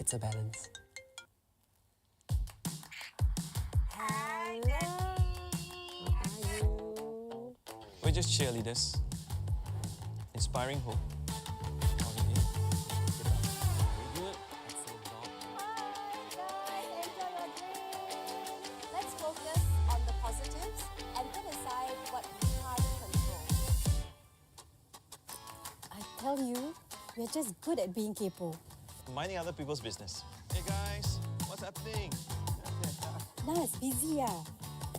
It's a balance. We're just cheerleaders, inspiring hope. Okay. Get up. Very good. Excellent job. Let's focus on the positives and put aside what we can't control. I tell you, we're just good at being kepo. Minding other people's business. Hey guys, what's happening? Nah, it's busy,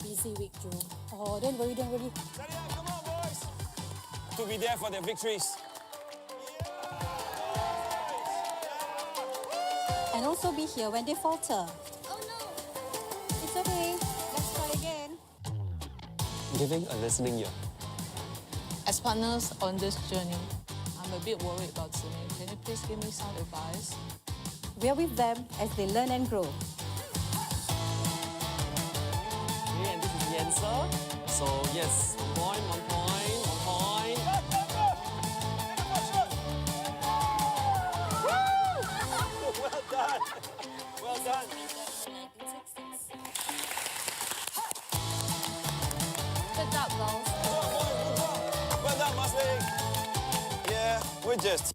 Busy week, Joe. Oh, don't worry. Study up, come on boys! To be there for their victories. And also be here when they falter. Oh no! It's okay. Let's try again. Giving a listening ear. As partners on this journey, I'm a bit worried about Sumi. Can you please give me some advice? We're with them as they learn and grow. Okay, and this is the answer. So yes, 1 point, 1 point, 1 point. Well done! Well done! Good job, girls. Well done, Masling! Yeah, we're just...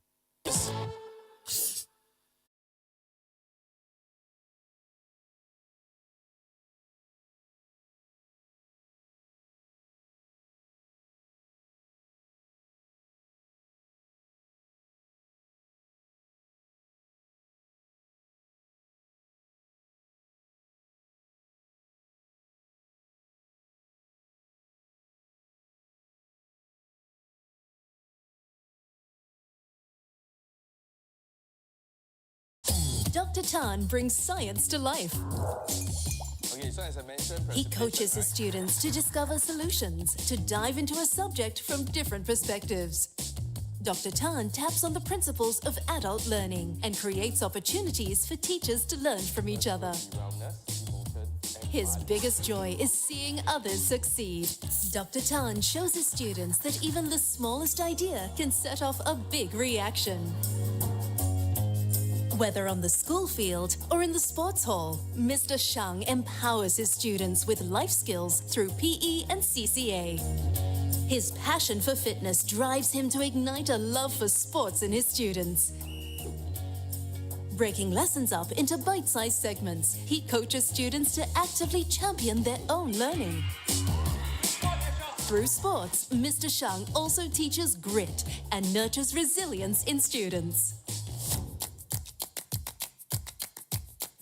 Dr. Tan brings science to life. Okay, so as I mentioned, He coaches his students to discover solutions, to dive into a subject from different perspectives. Dr. Tan taps on the principles of adult learning and creates opportunities for teachers to learn from each other. wellness, emotion, and His biggest joy is seeing others succeed. Dr. Tan shows his students that even the smallest idea can set off a big reaction. Whether on the school field or in the sports hall, Mr. Shang empowers his students with life skills through PE and CCA. His passion for fitness drives him to ignite a love for sports in his students. Breaking lessons up into bite-sized segments, he coaches students to actively champion their own learning. Through sports, Mr. Shang also teaches grit and nurtures resilience in students.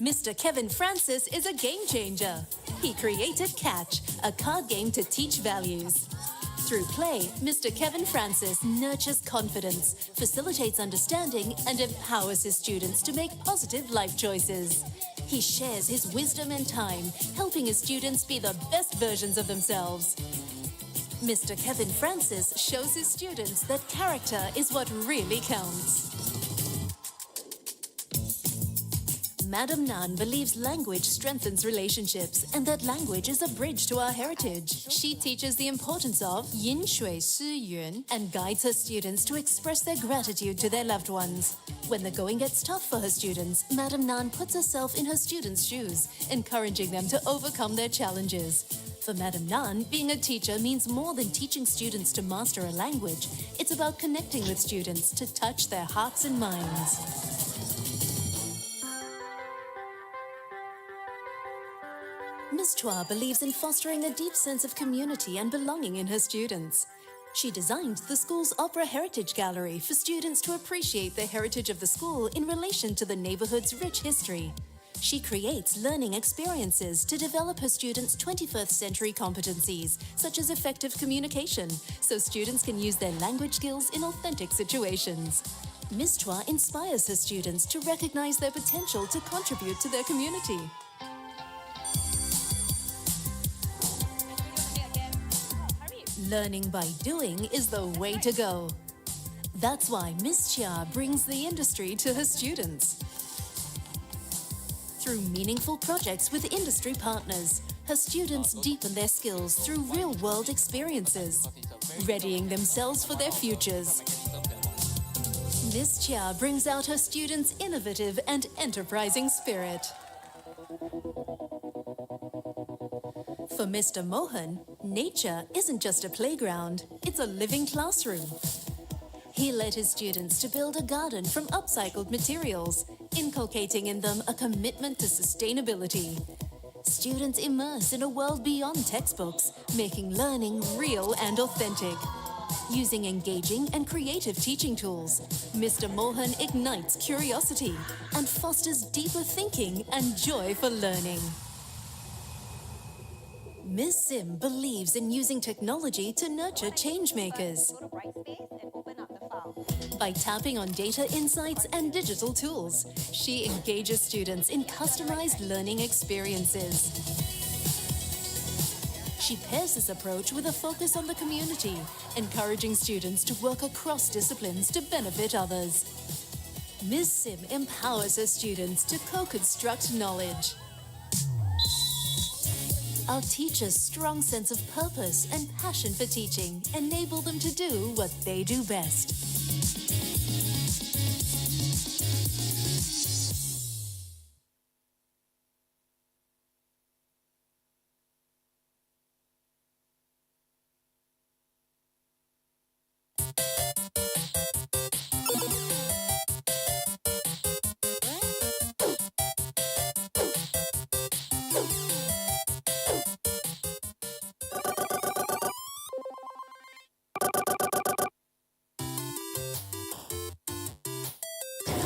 Mr. Kevin Francis is a game changer. He created Catch, a card game to teach values. Through play, Mr. Kevin Francis nurtures confidence, facilitates understanding, and empowers his students to make positive life choices. He shares his wisdom and time, helping his students be the best versions of themselves. Mr. Kevin Francis shows his students that character is what really counts. Madam Nan believes language strengthens relationships and that language is a bridge to our heritage. She teaches the importance of yin shui si yuan and guides her students to express their gratitude to their loved ones. When the going gets tough for her students, Madam Nan puts herself in her students' shoes, encouraging them to overcome their challenges. For Madam Nan, being a teacher means more than teaching students to master a language. It's about connecting with students to touch their hearts and minds. Ms. Chua believes in fostering a deep sense of community and belonging in her students. She designed the school's Opera Heritage Gallery for students to appreciate the heritage of the school in relation to the neighborhood's rich history. She creates learning experiences to develop her students' 21st century competencies, such as effective communication, so students can use their language skills in authentic situations. Ms. Chua inspires her students to recognize their potential to contribute to their community. Learning by doing is the way to go. That's why Ms. Chia brings the industry to her students. Through meaningful projects with industry partners, her students deepen their skills through real-world experiences, readying themselves for their futures. Miss Chia brings out her students' innovative and enterprising spirit. For Mr. Mohan, nature isn't just a playground, it's a living classroom. He led his students to build a garden from upcycled materials, inculcating in them a commitment to sustainability. Students immerse in a world beyond textbooks, making learning real and authentic. Using engaging and creative teaching tools, Mr. Mohan ignites curiosity and fosters deeper thinking and joy for learning. Ms. Sim believes in using technology to nurture change makers. Go to Brightspace and open up the file. By tapping on data insights and digital tools, she engages students in customized learning experiences. She pairs this approach with a focus on the community, encouraging students to work across disciplines to benefit others. Ms. Sim empowers her students to co-construct knowledge. Our teachers' strong sense of purpose and passion for teaching enable them to do what they do best.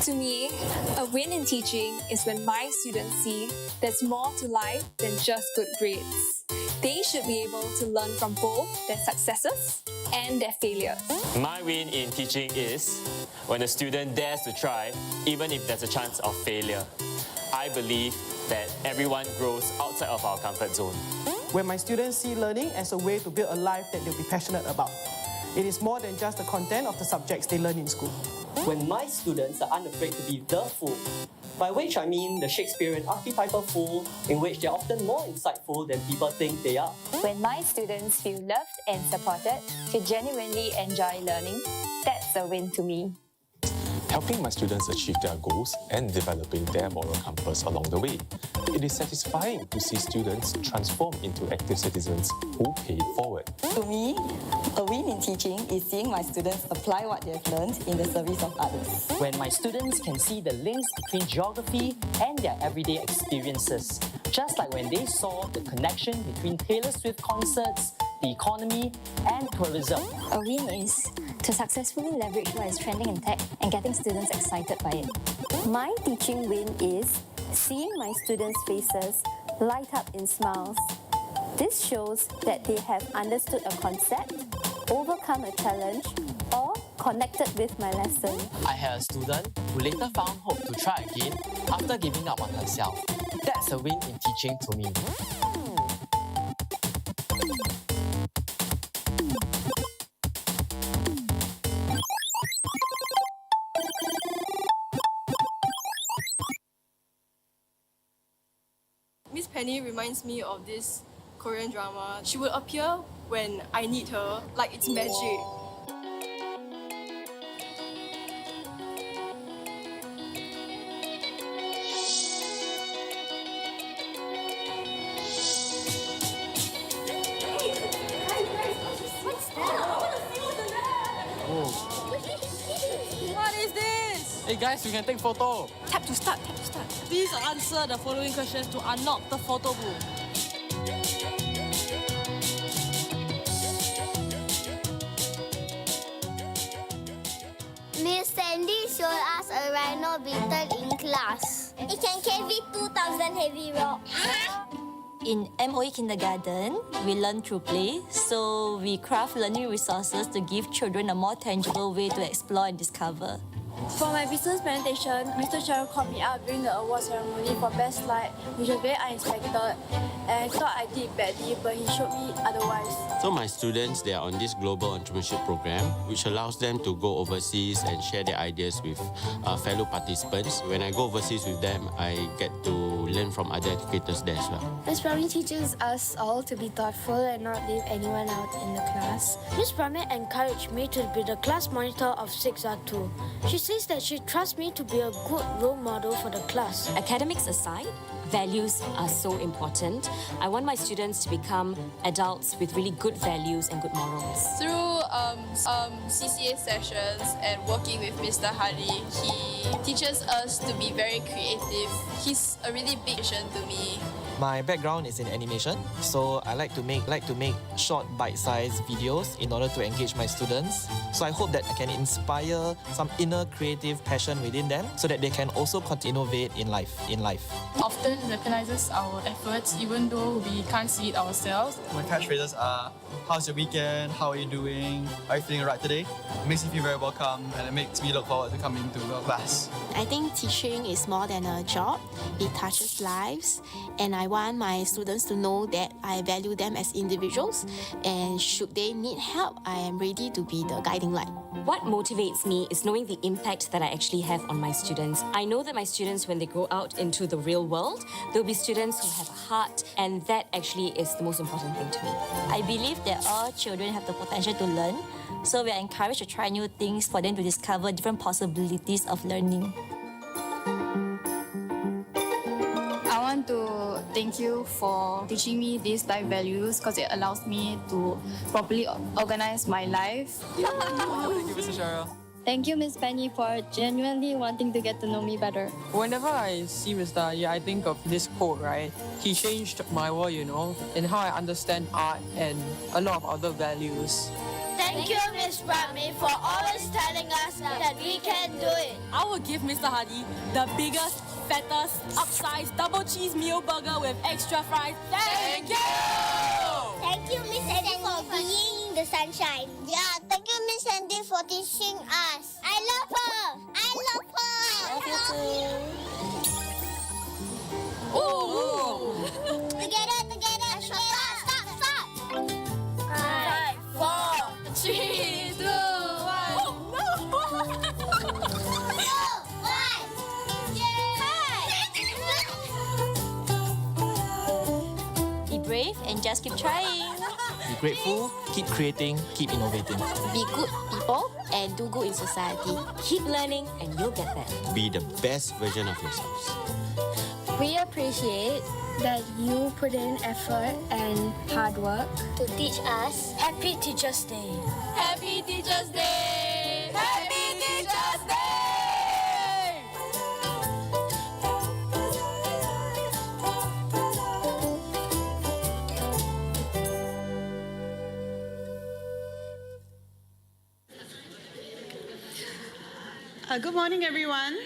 To me, a win in teaching is when my students see there's more to life than just good grades. They should be able to learn from both their successes and their failures. My win in teaching is when a student dares to try, even if there's a chance of failure. I believe that everyone grows outside of our comfort zone. When my students see learning as a way to build a life that they'll be passionate about. It is more than just the content of the subjects they learn in school. When my students are unafraid to be the fool, by which I mean the Shakespearean archetypal fool, in which they're often more insightful than people think they are. When my students feel loved and supported to genuinely enjoy learning, that's a win to me. Helping my students achieve their goals and developing their moral compass along the way. It is satisfying to see students transform into active citizens who pay it forward. To me, a win in teaching is seeing my students apply what they have learned in the service of others. When my students can see the links between geography and their everyday experiences, just like when they saw the connection between Taylor Swift concerts, the economy, and tourism. A win is to successfully leverage what is trending in tech and getting students excited by it. My teaching win is seeing my students' faces light up in smiles. This shows that they have understood a concept, overcome a challenge, or connected with my lesson. I had a student who later found hope to try again after giving up on herself. That's a win in teaching to me. Miss Penny reminds me of this Korean drama. She will appear when I need her, like it's magic. What is this? Hey guys, we can take photo. Tap to start, tap to start. Please answer the following questions to unlock the photo booth. Miss Sandy showed us a rhino beetle in class. It can carry 2,000 heavy rocks. In MOE kindergarten, we learn through play, so we craft learning resources to give children a more tangible way to explore and discover. For my business presentation, Mr. Cheryl called me out during the award ceremony for best slide, which was very unexpected. and I thought I did badly, but he showed me otherwise. So my students, they are on this global entrepreneurship program, which allows them to go overseas and share their ideas with fellow participants. When I go overseas with them, I get to learn from other educators there as well. Miss Brahmi teaches us all to be thoughtful and not leave anyone out in the class. Miss Brahmi encouraged me to be the class monitor of 6R2. She says that she trusts me to be a good role model for the class. Academics aside, values are so important. I want my students to become adults with really good values and good morals. Through CCA sessions and working with Mr. Hari, he teaches us to be very creative. He's a really big addition to me. My background is in animation, so I like to make short bite-sized videos in order to engage my students. So I hope that I can inspire some inner creative passion within them so that they can also continue to innovate in life. Often recognizes our efforts even though we can't see it ourselves. My catchphrases are, how's your weekend? How are you doing? Are you feeling alright today? It makes me feel very welcome and it makes me look forward to coming to class. I think teaching is more than a job. It touches lives, and I want my students to know that I value them as individuals, and should they need help, I am ready to be the guiding light. What motivates me is knowing the impact that I actually have on my students. I know that my students, when they go out into the real world, there'll be students who have a heart, and that actually is the most important thing to me. I believe that all children have the potential to learn, so we are encouraged to try new things for them to discover different possibilities of learning. I want to thank you for teaching me these life values because it allows me to properly organize my life. Thank you, Mr. Cheryl. Thank you, Miss Penny, for genuinely wanting to get to know me better. Whenever I see Mr. Ari, I think of this quote, right? He changed my world, in how I understand art and a lot of other values. Thank you, Miss Brahmi, for always telling us that we can do it. I will give Mr. Hadi the biggest, fattest, upsized double cheese meal burger with extra fries. Thank you! Thank you, Miss Sandy, for being in the sunshine. Yeah, thank you, Miss Sandy, for teaching us. I love her. I love her. Love you too. Ooh. Together. Stop. 5, 4, 3, 2, 1. Be brave and just keep trying. Be grateful, keep creating, keep innovating. Be good people and do good in society. Keep learning and you'll get there. Be the best version of yourselves. We appreciate that you put in effort and hard work to teach us. Happy Teacher's Day. Happy Teacher's Day! Happy Teacher's Day! Good morning, everyone.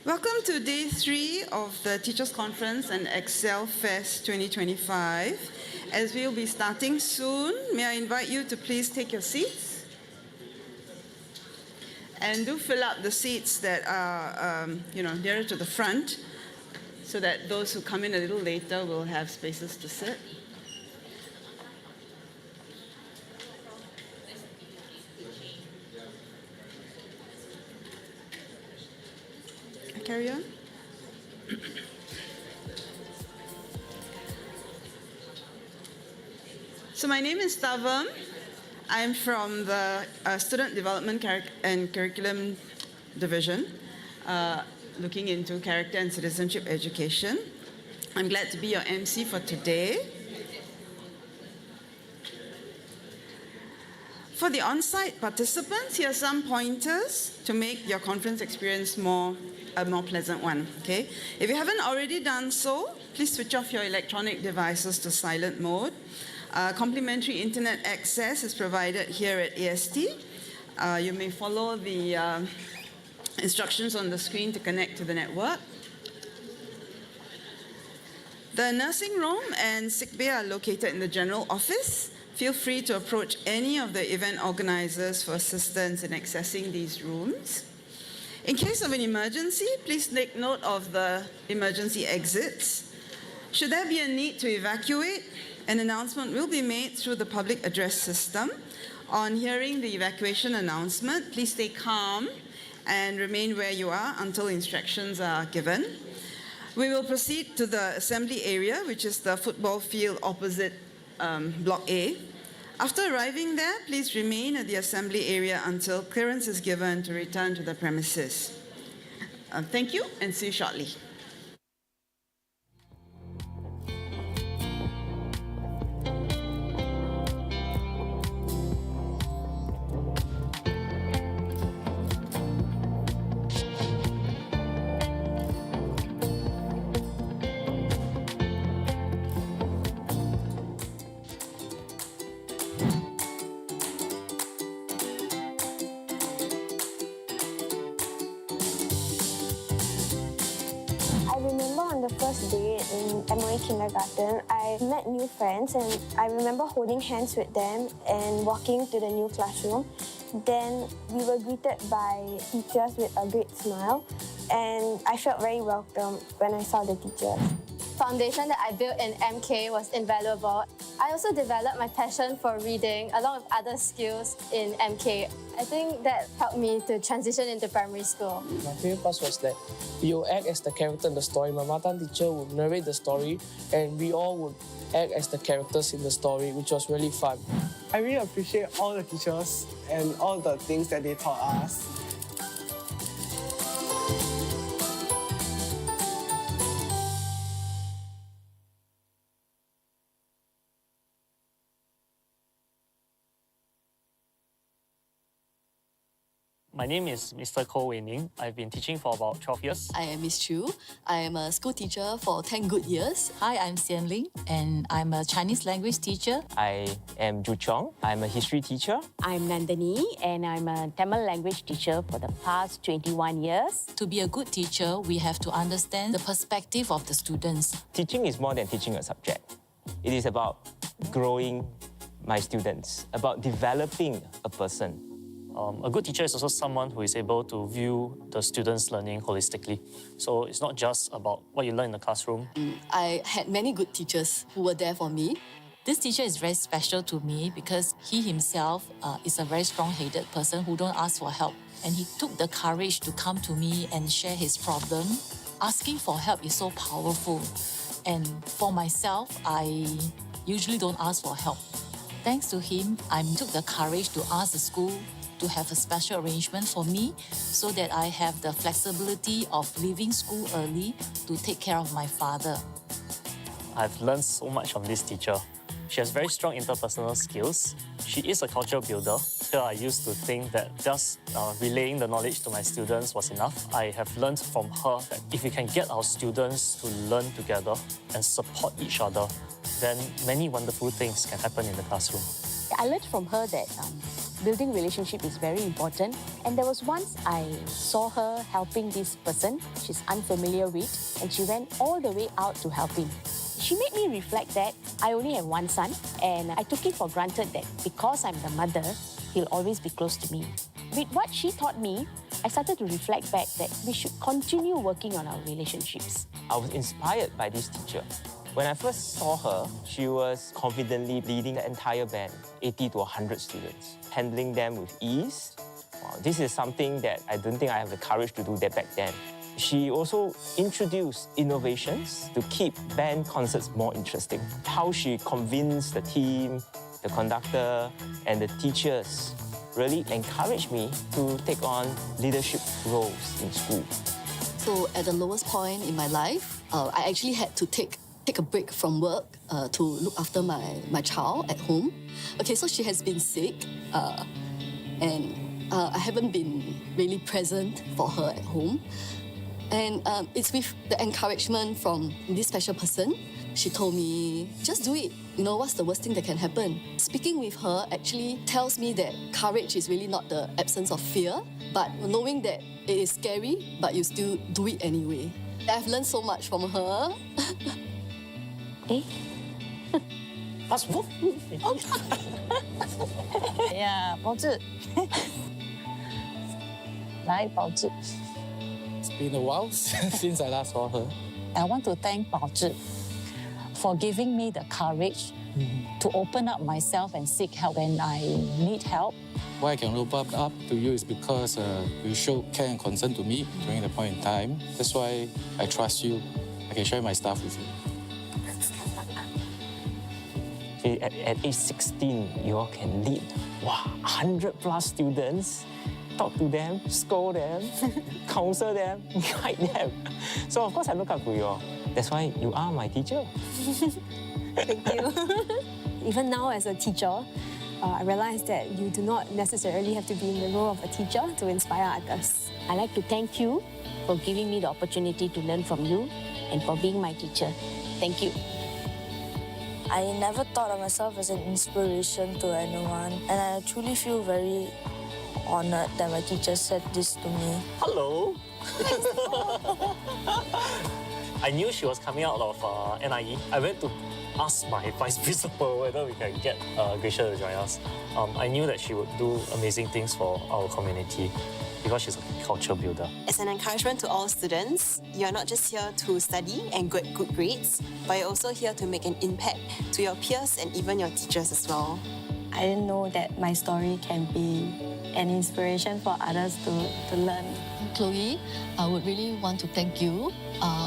Welcome to Day 3 of the Teachers' Conference and Excel Fest 2025. As we will be starting soon, may I invite you to please take your seats? And do fill up the seats that are, nearer to the front, so that those who come in a little later will have spaces to sit. Carry on. So my name is Tavam. I'm from the Student Development and Curriculum Division, looking into character and citizenship education. I'm glad to be your MC for today. For the on-site participants, here are some pointers to make your conference experience a more pleasant one, okay? If you haven't already done so, please switch off your electronic devices to silent mode. Complimentary internet access is provided here at AST. You may follow the instructions on the screen to connect to the network. The nursing room and sick bay are located in the general office. Feel free to approach any of the event organizers for assistance in accessing these rooms. In case of an emergency, please take note of the emergency exits. Should there be a need to evacuate, an announcement will be made through the public address system. On hearing the evacuation announcement, please stay calm and remain where you are until instructions are given. We will proceed to the assembly area, which is the football field opposite Block A. After arriving there, please remain at the assembly area until clearance is given to return to the premises. Thank you and see you shortly. I remember on the first day in MOE kindergarten, I met new friends and I remember holding hands with them and walking to the new classroom. Then we were greeted by teachers with a great smile and I felt very welcome when I saw the teachers. Foundation that I built in MK was invaluable. I also developed my passion for reading along with other skills in MK. I think that helped me to transition into primary school. My favorite part was that we will act as the character in the story. My mother teacher would narrate the story and we all would act as the characters in the story, which was really fun. I really appreciate all the teachers and all the things that they taught us. My name is Mr. Koh Wei Ning. I've been teaching for about 12 years. I am Miss Chu. I am a school teacher for 10 good years. Hi, I'm Xian Ling and I'm a Chinese language teacher. I am Ju Chong. I'm a history teacher. I'm Nandini and I'm a Tamil language teacher for the past 21 years. To be a good teacher, we have to understand the perspective of the students. Teaching is more than teaching a subject. It is about growing my students, about developing a person. A good teacher is also someone who is able to view the students' learning holistically. So it's not just about what you learn in the classroom. I had many good teachers who were there for me. This teacher is very special to me because he himself is a very strong-headed person who don't ask for help. And he took the courage to come to me and share his problem. Asking for help is so powerful. And for myself, I usually don't ask for help. Thanks to him, I took the courage to ask the school to have a special arrangement for me so that I have the flexibility of leaving school early to take care of my father. I've learned so much from this teacher. She has very strong interpersonal skills. She is a culture builder. Here I used to think that just relaying the knowledge to my students was enough. I have learned from her that if we can get our students to learn together and support each other, then many wonderful things can happen in the classroom. I learned from her that building relationship is very important. And there was once I saw her helping this person she's unfamiliar with, and she went all the way out to help him. She made me reflect that I only have one son, and I took it for granted that because I'm the mother, he'll always be close to me. With what she taught me, I started to reflect back that we should continue working on our relationships. I was inspired by this teacher. When I first saw her, she was confidently leading the entire band, 80 to 100 students, handling them with ease. Wow, this is something that I don't think I have the courage to do that back then. She also introduced innovations to keep band concerts more interesting. How she convinced the team, the conductor, and the teachers really encouraged me to take on leadership roles in school. So at the lowest point in my life, I actually had to take a break from work to look after my child at home. Okay, so she has been sick and I haven't been really present for her at home. And it's with the encouragement from this special person. She told me, just do it. You know, what's the worst thing that can happen? Speaking with her actually tells me that courage is really not the absence of fear, but knowing that it is scary, but you still do it anyway. I've learned so much from her. Yeah, 宝智。来，宝智。 It's been a while since I last saw her. I want to thank 宝智 for giving me the courage to open up myself and seek help when I need help. Why I can open up to you is because you showed care and concern to me during the point in time. That's why I trust you. I can share my stuff with you. At age 16, you all can lead 100+ students, talk to them, scold them, counsel them, guide them. So of course I look up to you all. That's why you are my teacher. Thank you. Even now as a teacher, I realize that you do not necessarily have to be in the role of a teacher to inspire others. I'd like to thank you for giving me the opportunity to learn from you and for being my teacher. Thank you. I never thought of myself as an inspiration to anyone, and I truly feel very honored that my teacher said this to me. Hello. I knew she was coming out of NIE. I went to ask my vice principal whether we can get Gracia to join us. I knew that she would do amazing things for our community because she's a culture builder. As an encouragement to all students, you're not just here to study and get good grades, but you're also here to make an impact to your peers and even your teachers as well. I didn't know that my story can be an inspiration for others to learn. Chloe, I would really want to thank you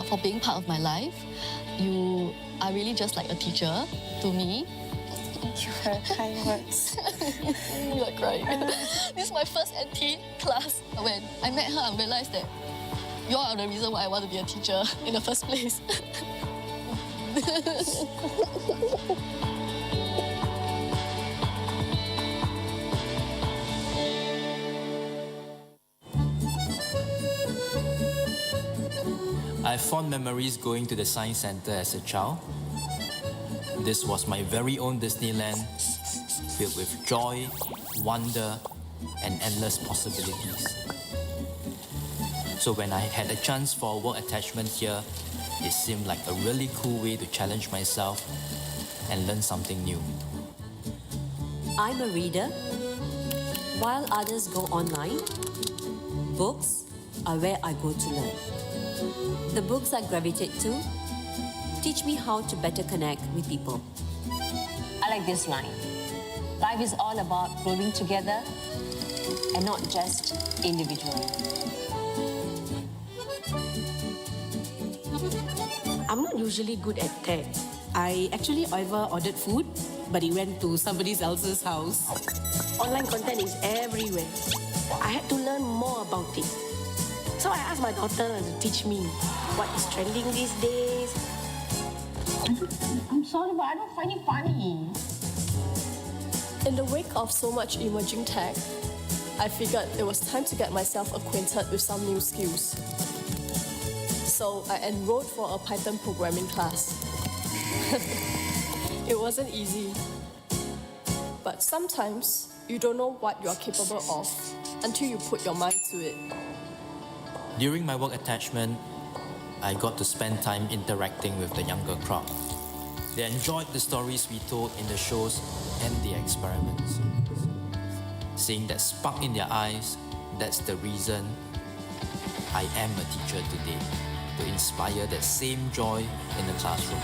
for being part of my life. You are really just like a teacher to me. Thank you for your kind words. You're crying. This is my first NT class. When I met her, I realized that you all are the reason why I want to be a teacher in the first place. I have fond memories going to the Science Centre as a child. This was my very own Disneyland, filled with joy, wonder, and endless possibilities. So when I had a chance for a work attachment here, it seemed like a really cool way to challenge myself and learn something new. I'm a reader. While others go online, books are where I go to learn. The books I gravitate to teach me how to better connect with people. I like this line. Life is all about growing together and not just individually. I'm not usually good at tech. I actually ever ordered food, but it went to somebody else's house. Online content is everywhere. I had to learn more about it. So I asked my daughter to teach me what is trending these days. I'm sorry, but I don't find it funny. In the wake of so much emerging tech, I figured it was time to get myself acquainted with some new skills. So I enrolled for a Python programming class. It wasn't easy. But sometimes you don't know what you're capable of until you put your mind to it. During my work attachment, I got to spend time interacting with the younger crowd. They enjoyed the stories we told in the shows and the experiments. Seeing that spark in their eyes, that's the reason I am a teacher today, to inspire that same joy in the classroom.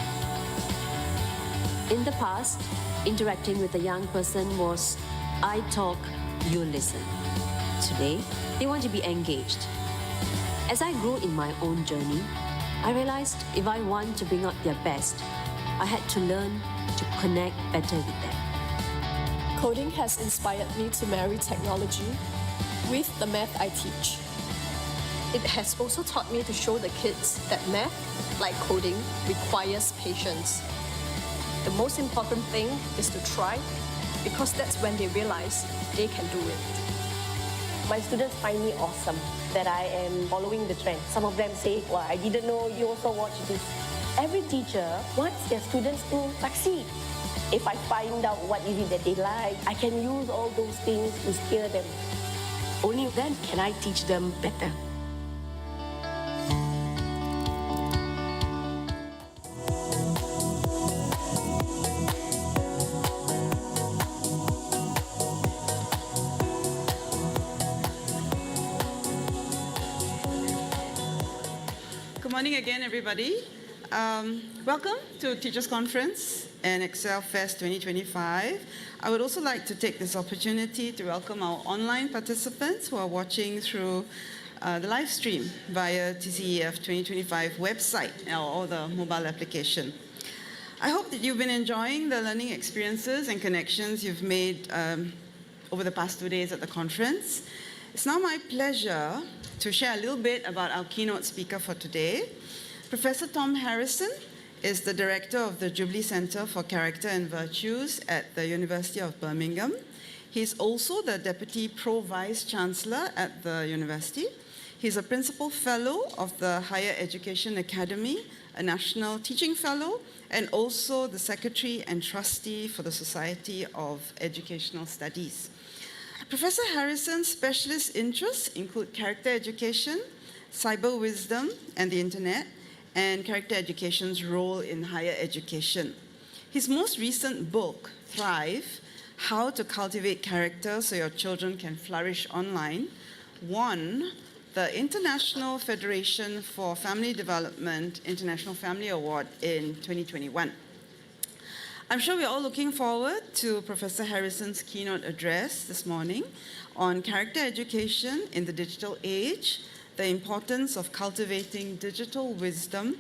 In the past, interacting with a young person was I talk, you listen. Today, they want to be engaged. As I grew in my own journey, I realized if I want to bring out their best, I had to learn to connect better with them. Coding has inspired me to marry technology with the math I teach. It has also taught me to show the kids that math, like coding, requires patience. The most important thing is to try, because that's when they realize they can do it. My students find me awesome, that I am following the trend. Some of them say, well, I didn't know you also watch this. Every teacher wants their students to succeed. If I find out what is it that they like, I can use all those things to steer them. Only then can I teach them better. Good morning again, everybody. Welcome to Teachers Conference and Excel Fest 2025. I would also like to take this opportunity to welcome our online participants who are watching through the live stream via TCEF 2025 website or the mobile application. I hope that you've been enjoying the learning experiences and connections you've made over the past 2 days at the conference. It's now my pleasure to share a little bit about our keynote speaker for today. Professor Tom Harrison is the director of the Jubilee Center for Character and Virtues at the University of Birmingham. He's also the Deputy Pro-Vice Chancellor at the university. He's a Principal Fellow of the Higher Education Academy, a National Teaching Fellow, and also the Secretary and Trustee for the Society of Educational Studies. Professor Harrison's specialist interests include character education, cyber wisdom and the internet, and character education's role in higher education. His most recent book, Thrive, How to Cultivate Character So Your Children Can Flourish Online, won the International Federation for Family Development International Family Award in 2021. I'm sure we're all looking forward to Professor Harrison's keynote address this morning on character education in the digital age, the importance of cultivating digital wisdom.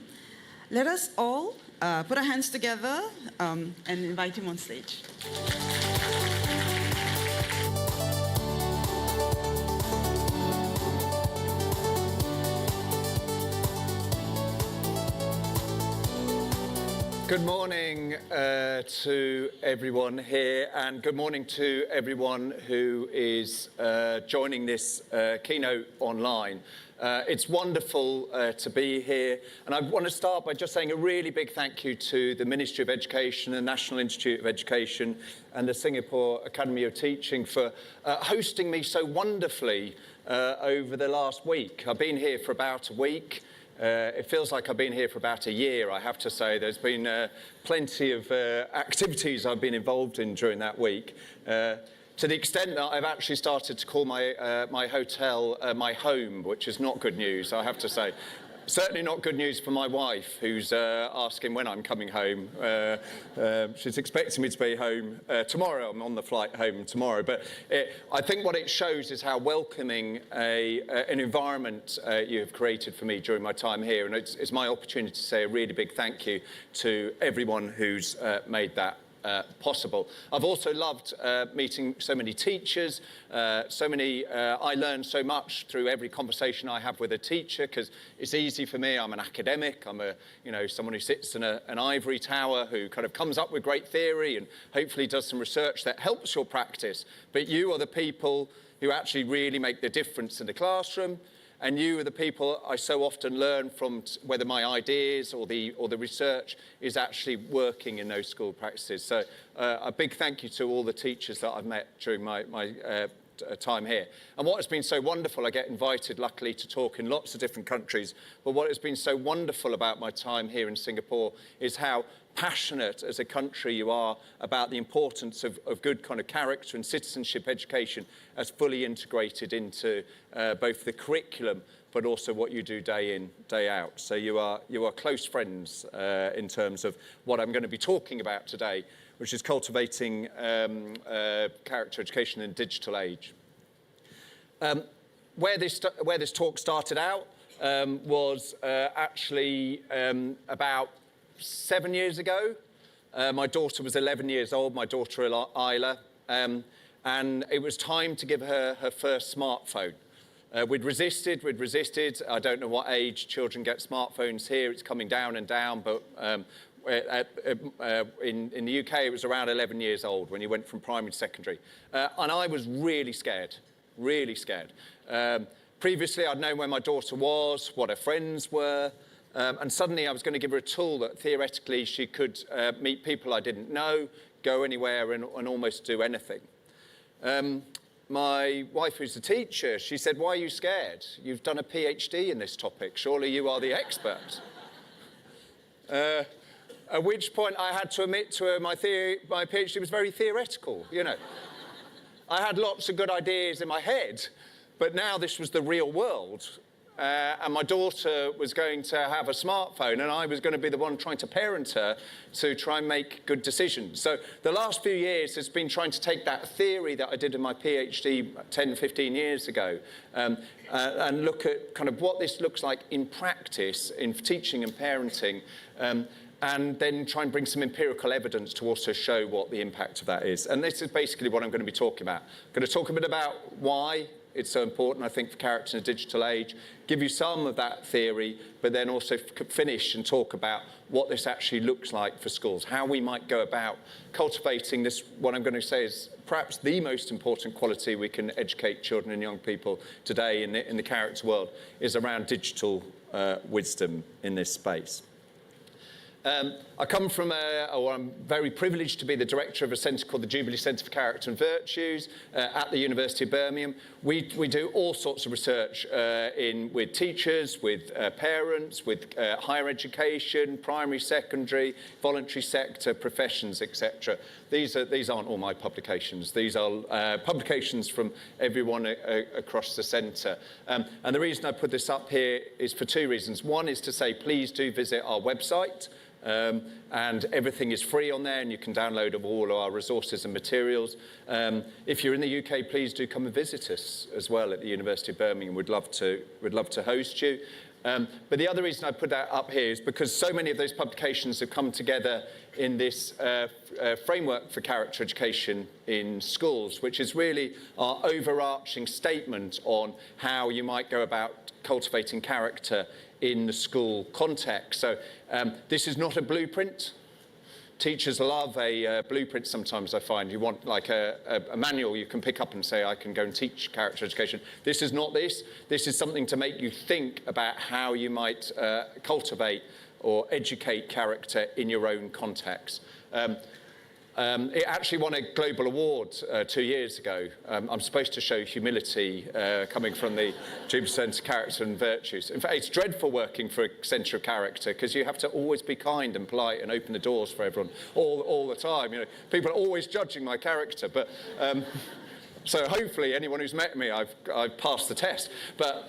Let us all put our hands together and invite him on stage. Good morning to everyone here, and good morning to everyone who is joining this keynote online. It's wonderful to be here, and I want to start by just saying a really big thank you to the Ministry of Education, the National Institute of Education, and the Singapore Academy of Teaching for hosting me so wonderfully over the last week. I've been here for about a week. It feels like I've been here for about a year, I have to say. There's been plenty of activities I've been involved in during that week, to the extent that I've actually started to call my hotel my home, which is not good news, I have to say. Certainly not good news for my wife, who's asking when I'm coming home. She's expecting me to be home tomorrow. I'm on the flight home tomorrow. But I think what it shows is how welcoming an environment you have created for me during my time here. And it's my opportunity to say a really big thank you to everyone who's made that possible. I've also loved meeting so many teachers, I learn so much through every conversation I have with a teacher, because it's easy for me. I'm an academic. I'm someone who sits in an ivory tower who kind of comes up with great theory and hopefully does some research that helps your practice. But you are the people who actually really make the difference in the classroom. And you are the people I so often learn from, whether my ideas or the research is actually working in those school practices. So a big thank you to all the teachers that I've met during my time here. And what has been so wonderful, I get invited luckily to talk in lots of different countries, but what has been so wonderful about my time here in Singapore is how passionate as a country you are about the importance of good kind of character and citizenship education as fully integrated into both the curriculum but also what you do day in, day out. So you are close friends in terms of what I'm going to be talking about today, which is cultivating character education in the digital age. Where this talk started out was actually about 7 years ago. My daughter was 11 years old, my daughter Isla, and it was time to give her her first smartphone. We'd resisted. I don't know what age children get smartphones here. It's coming down and down, but in the UK, it was around 11 years old when you went from primary to secondary. And I was really scared. Previously, I'd known where my daughter was, what her friends were, and suddenly I was going to give her a tool that theoretically she could meet people I didn't know, go anywhere and almost do anything. My wife, who's a teacher, she said, "Why are you scared? You've done a PhD in this topic. Surely you are the expert." At which point I had to admit to her my PhD was very theoretical, you know. I had lots of good ideas in my head, but now this was the real world. and my daughter was going to have a smartphone, and I was going to be the one trying to parent her to try and make good decisions. So the last few years has been trying to take that theory that I did in my PhD 10, 15 years ago, and look at kind of what this looks like in practice in teaching and parenting, and then try and bring some empirical evidence to also show what the impact of that is. And this is basically what I'm going to be talking about. I'm going to talk a bit about why it's so important, I think, for character in a digital age, give you some of that theory, but then also finish and talk about what this actually looks like for schools, how we might go about cultivating this, what I'm going to say is perhaps the most important quality we can educate children and young people today in the character world is around digital wisdom in this space. I come from I'm very privileged to be the director of a centre called the Jubilee Centre for Character and Virtues at the University of Birmingham. We do all sorts of research with teachers, with parents, with higher education, primary, secondary, voluntary sector, professions, etc. These aren't all my publications. These are publications from everyone across the centre. And the reason I put this up here is for two reasons. One is to say, please do visit our website. And everything is free on there, and you can download all our resources and materials. If you're in the UK, please do come and visit us as well at the University of Birmingham. We'd love to host you. But the other reason I put that up here is because so many of those publications have come together in this framework for character education in schools, which is really our overarching statement on how you might go about cultivating character in the school context. So this is not a blueprint. Teachers love a blueprint sometimes, I find. You want like a manual you can pick up and say, I can go and teach character education. This is not this. This is something to make you think about how you might cultivate or educate character in your own context. It actually won a global award 2 years ago. I'm supposed to show humility coming from the Jubilee Centre Character and Virtues. In fact, it's dreadful working for a centre of character because you have to always be kind and polite and open the doors for everyone all the time. You know, people are always judging my character, but so hopefully anyone who's met me, I've passed the test. But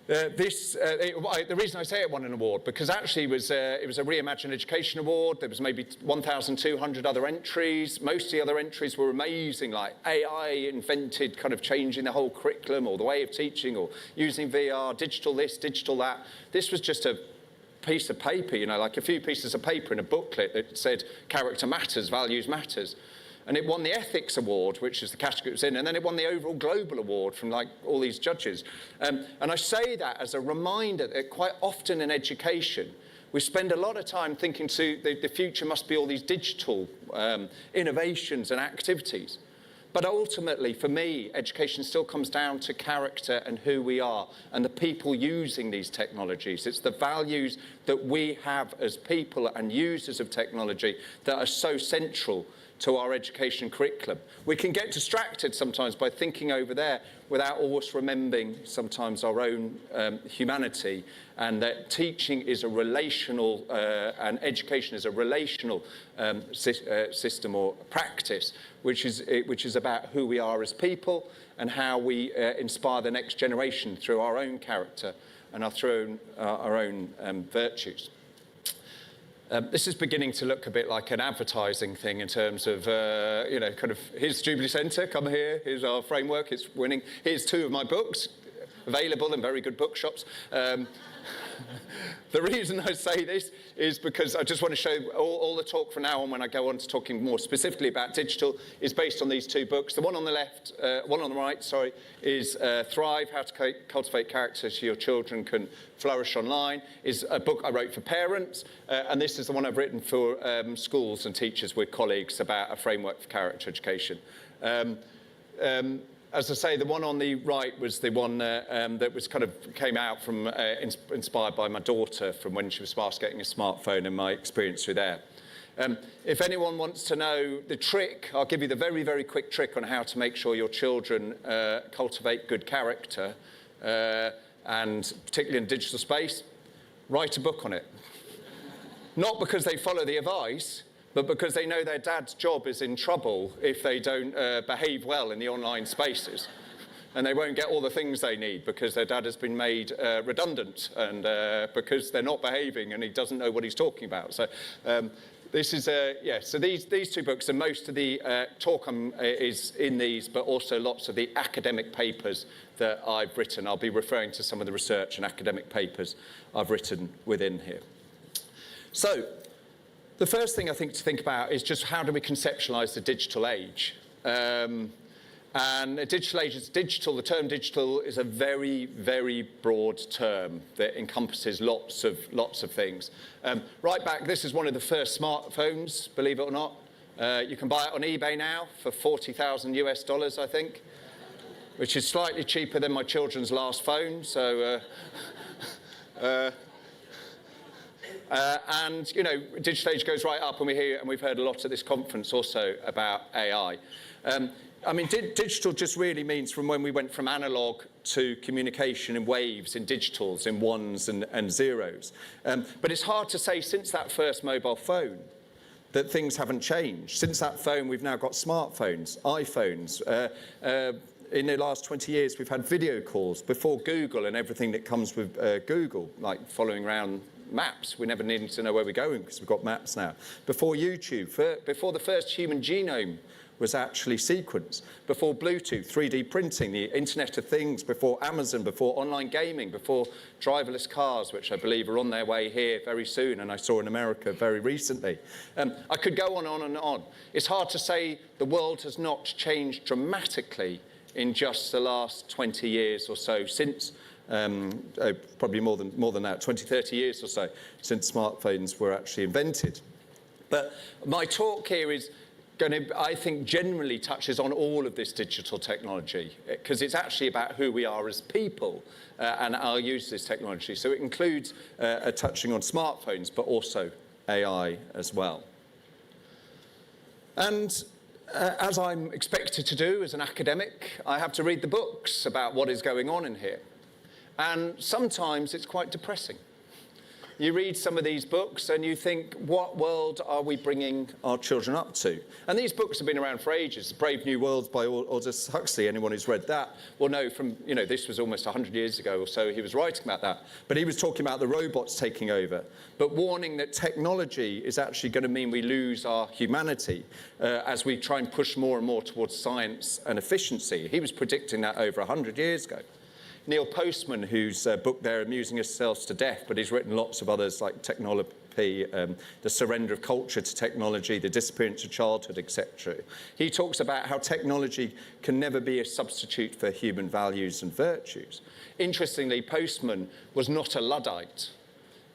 the reason I say it won an award, because actually it was a Reimagine Education Award. There was maybe 1,200 other entries. Most of the other entries were amazing, like AI invented kind of changing the whole curriculum or the way of teaching or using VR, digital this, digital that. This was just a piece of paper, you know, like a few pieces of paper in a booklet that said character matters, values matters. And it won the Ethics Award, which is the category it was in, and then it won the overall Global Award from like all these judges. And I say that as a reminder that quite often in education, we spend a lot of time thinking the future must be all these digital innovations and activities. But ultimately, for me, education still comes down to character and who we are and the people using these technologies. It's the values that we have as people and users of technology that are so central to our education curriculum. We can get distracted sometimes by thinking over there without always remembering sometimes our own humanity, and that teaching is a relational and education is a relational system or practice, which is about who we are as people and how we inspire the next generation through our own character and our own virtues. This is beginning to look a bit like an advertising thing in terms of, you know, kind of, here's Jubilee Centre, come here, here's our framework, it's winning. Here's 2 of my books, available in very good bookshops. The reason I say this is because I just want to show all the talk from now on, when I go on to talking more specifically about digital, is based on these 2 books. The one on the left, one on the right, sorry, is Thrive, How to Cultivate Character so Your Children Can Flourish Online, is a book I wrote for parents, and this is the one I've written for schools and teachers with colleagues about a framework for character education. As I say, the one on the right was the one that was kind of came out from, inspired by my daughter from when she was fast getting a smartphone and my experience through there. If anyone wants to know the trick, I'll give you the very, very quick trick on how to make sure your children cultivate good character, and particularly in digital space. Write a book on it. Not because they follow the advice, but because they know their dad's job is in trouble if they don't behave well in the online spaces. and they won't get all the things they need because their dad has been made redundant and because they're not behaving and he doesn't know what he's talking about. So this is, so these two books, and most of the talk is in these, but also lots of the academic papers that I've written. I'll be referring to some of the research and academic papers I've written within here. So the first thing I think to think about is just how do we conceptualize the digital age? And a digital age is digital. The term digital is a very, very broad term that encompasses lots of things. Right back, this is one of the first smartphones, believe it or not. You can buy it on eBay now for $40,000 US, I think, which is slightly cheaper than my children's last phone. So, and you know, digital age goes right up, and we've heard a lot at this conference also about AI. I mean, digital just really means from when we went from analog to communication in waves, in digitals, in ones and zeros. But it's hard to say since that first mobile phone that things haven't changed. Since that phone, we've now got smartphones, iPhones. In the last 20 years, we've had video calls. Before Google and everything that comes with Google, like following around maps. We never needed to know where we're going because we've got maps now. Before YouTube, before the first human genome was actually sequenced, before Bluetooth, 3D printing, the Internet of Things, before Amazon, before online gaming, before driverless cars, which I believe are on their way here very soon, and I saw in America very recently. I could go on and on. It's hard to say the world has not changed dramatically in just the last 20 years or so, since probably more than that, 20, 30 years or so, since smartphones were actually invented. But my talk here is going to, I think, generally touches on all of this digital technology, because it's actually about who we are as people and our use of this technology. So it includes touching on smartphones, but also AI as well. And as I'm expected to do as an academic, I have to read the books about what is going on in here. And sometimes it's quite depressing. You read some of these books and you think, what world are we bringing our children up to? And these books have been around for ages. Brave New World by Aldous Huxley, anyone who's read that will know from, you know, this was almost 100 years ago or so he was writing about that. But he was talking about the robots taking over, but warning that technology is actually going to mean we lose our humanity as we try and push more and more towards science and efficiency. He was predicting that over 100 years ago. Neil Postman, whose book there, Amusing Ourselves to Death, but he's written lots of others like Technology, The Surrender of Culture to Technology, The Disappearance of Childhood, etc. He talks about how technology can never be a substitute for human values and virtues. Interestingly, Postman was not a Luddite.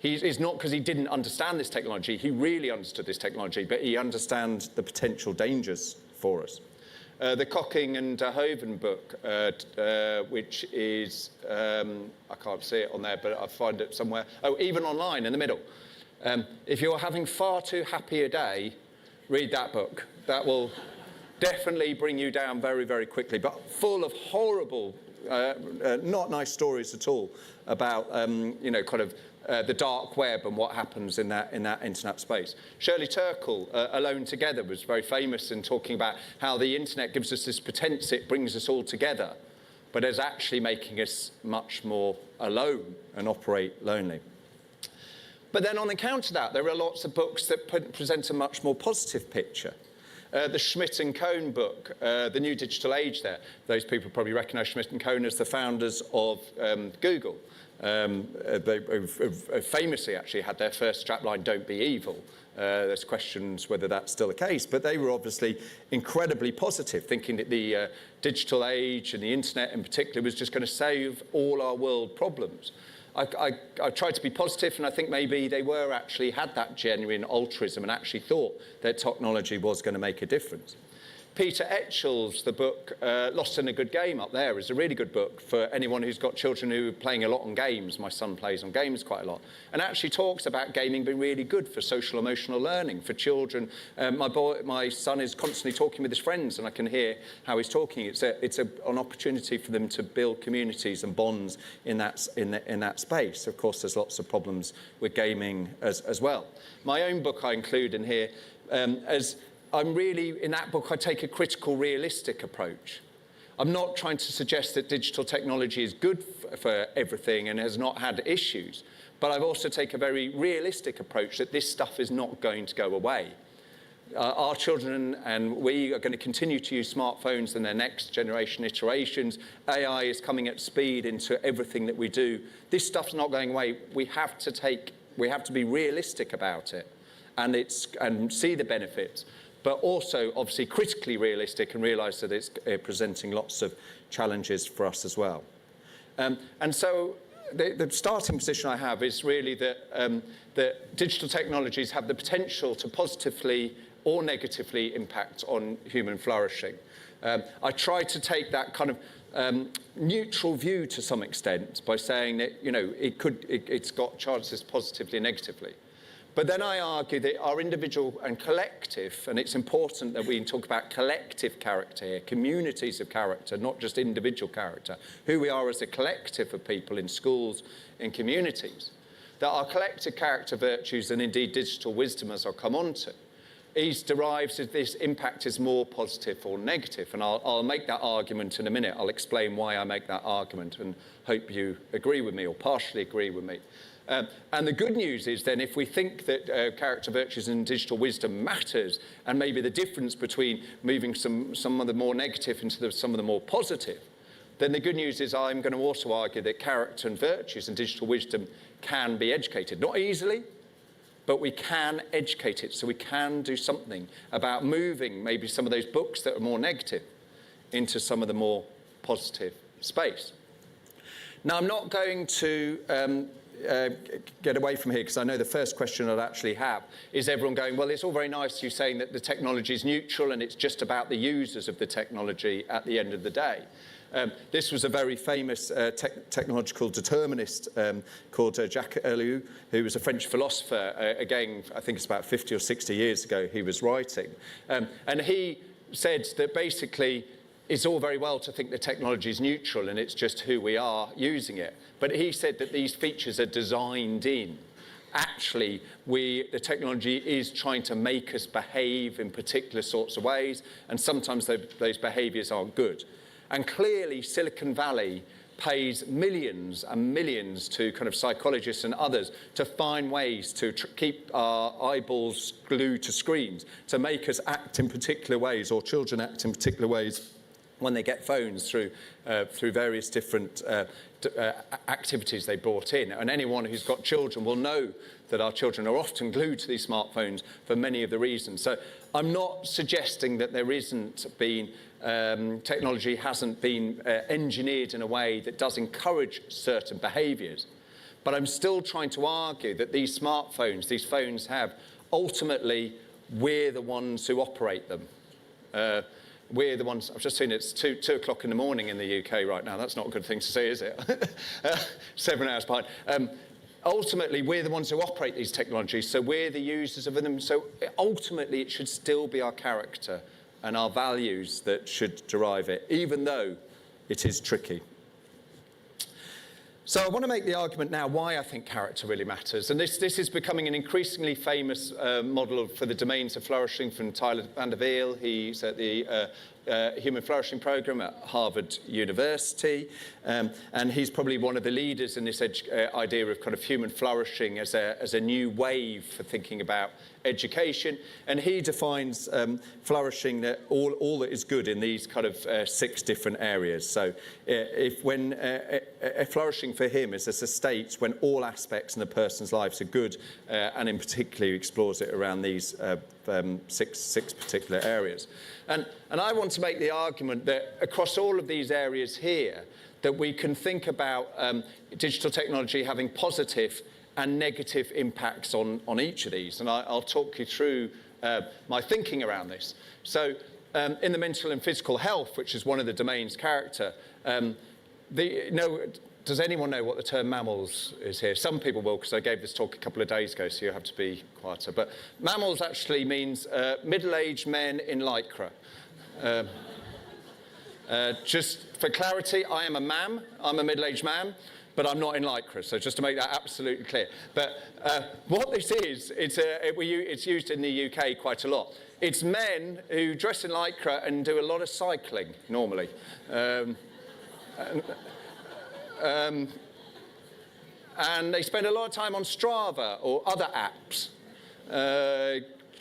It's not because he didn't understand this technology. He really understood this technology, but he understands the potential dangers for us. The Cocking and Hoven book, which is, I can't see it on there, but I'll find it somewhere. Oh, Even Online in the middle. If you're having far too happy a day, read that book. That will definitely bring you down very, very quickly, but full of horrible, not nice stories at all about, you know, kind of the dark web and what happens in that internet space. Shirley Turkle, Alone Together, was very famous in talking about how the internet gives us this pretense it brings us all together, but is actually making us much more alone and operate lonely. But then on account of that, there are lots of books that present a much more positive picture. The Schmidt and Cohn book, The New Digital Age there. Those people probably recognise Schmidt and Cohn as the founders of Google. They famously actually had their first strapline, "Don't be evil." There's questions whether that's still the case, but they were obviously incredibly positive, thinking that the digital age and the internet in particular was just going to save all our world problems. I tried to be positive, and I think maybe they had that genuine altruism and actually thought that technology was going to make a difference. Peter Etchell's, the book Lost in a Good Game up there, is a really good book for anyone who's got children who are playing a lot on games. My son plays on games quite a lot, and actually talks about gaming being really good for social emotional learning for children. My son is constantly talking with his friends, and I can hear how he's talking. It's an opportunity for them to build communities and bonds in that space. Of course, there's lots of problems with gaming as well. My own book I include in here in that book, I take a critical, realistic approach. I'm not trying to suggest that digital technology is good for everything and has not had issues, but I've also taken a very realistic approach that this stuff is not going to go away. Our children and we are going to continue to use smartphones in their next generation iterations. AI is coming at speed into everything that we do. This stuff's not going away. We have to be realistic about it and see the benefits, but also obviously critically realistic and realise that it's presenting lots of challenges for us as well. And so the starting position I have is really that digital technologies have the potential to positively or negatively impact on human flourishing. I try to take that kind of neutral view to some extent by saying that, you know, it's got chances positively and negatively. But then I argue that our individual and collective, and it's important that we talk about collective character here, communities of character, not just individual character, who we are as a collective of people in schools, in communities, that our collective character virtues and indeed digital wisdom, as I'll come on to, derives if this impact is more positive or negative. And I'll make that argument in a minute. I'll explain why I make that argument and hope you agree with me or partially agree with me. And the good news is then if we think that character virtues and digital wisdom matters and maybe the difference between moving some of the more negative into some of the more positive, then the good news is I'm going to also argue that character and virtues and digital wisdom can be educated. Not easily, but we can educate it, so we can do something about moving maybe some of those books that are more negative into some of the more positive space. Now, I'm not going to get away from here because I know the first question I'd actually have is everyone going, well, it's all very nice you saying that the technology is neutral and it's just about the users of the technology at the end of the day. This was a very famous technological determinist called Jacques Ellul, who was a French philosopher. Again, I think it's about 50 or 60 years ago he was writing. And he said that basically it's all very well to think the technology is neutral and it's just who we are using it. But he said that these features are designed in. Actually, the technology is trying to make us behave in particular sorts of ways, and sometimes those behaviours aren't good. And clearly, Silicon Valley pays millions and millions to kind of psychologists and others to find ways to keep our eyeballs glued to screens, to make us act in particular ways, or children act in particular ways when they get phones through various different activities they brought in. And anyone who's got children will know that our children are often glued to these smartphones for many of the reasons. So I'm not suggesting that there isn't been technology hasn't been engineered in a way that does encourage certain behaviours. But I'm still trying to argue that these smartphones, these phones have, ultimately, we're the ones who operate them. We're the ones, I've just seen it's 2 o'clock in the morning in the UK right now. That's not a good thing to say, is it? 7 hours behind. Ultimately, we're the ones who operate these technologies, so we're the users of them. So ultimately, it should still be our character and our values that should derive it, even though it is tricky. So I want to make the argument now why I think character really matters. And this is becoming an increasingly famous model for the domains of flourishing from Tyler van der Weel. He's at the Human Flourishing Program at Harvard University. And he's probably one of the leaders in this idea of kind of human flourishing as a new wave for thinking about education. And he defines flourishing that all that is good in these kind of 6 different areas. So when flourishing for him is a state when all aspects in a person's lives are good, and in particular he explores it around these 6 particular areas. And I want to make the argument that across all of these areas here, that we can think about digital technology having positive and negative impacts on each of these. And I'll talk you through my thinking around this. So in the mental and physical health, which is one of the domains character, does anyone know what the term mammals is here? Some people will, because I gave this talk a couple of days ago, so you have to be quieter. But mammals actually means middle-aged men in lycra. Just for clarity, I am a mam. I'm a middle-aged man. but I'm not in Lycra, so just to make that absolutely clear. But what this is, it's used in the UK quite a lot. It's men who dress in Lycra and do a lot of cycling, normally. And they spend a lot of time on Strava or other apps,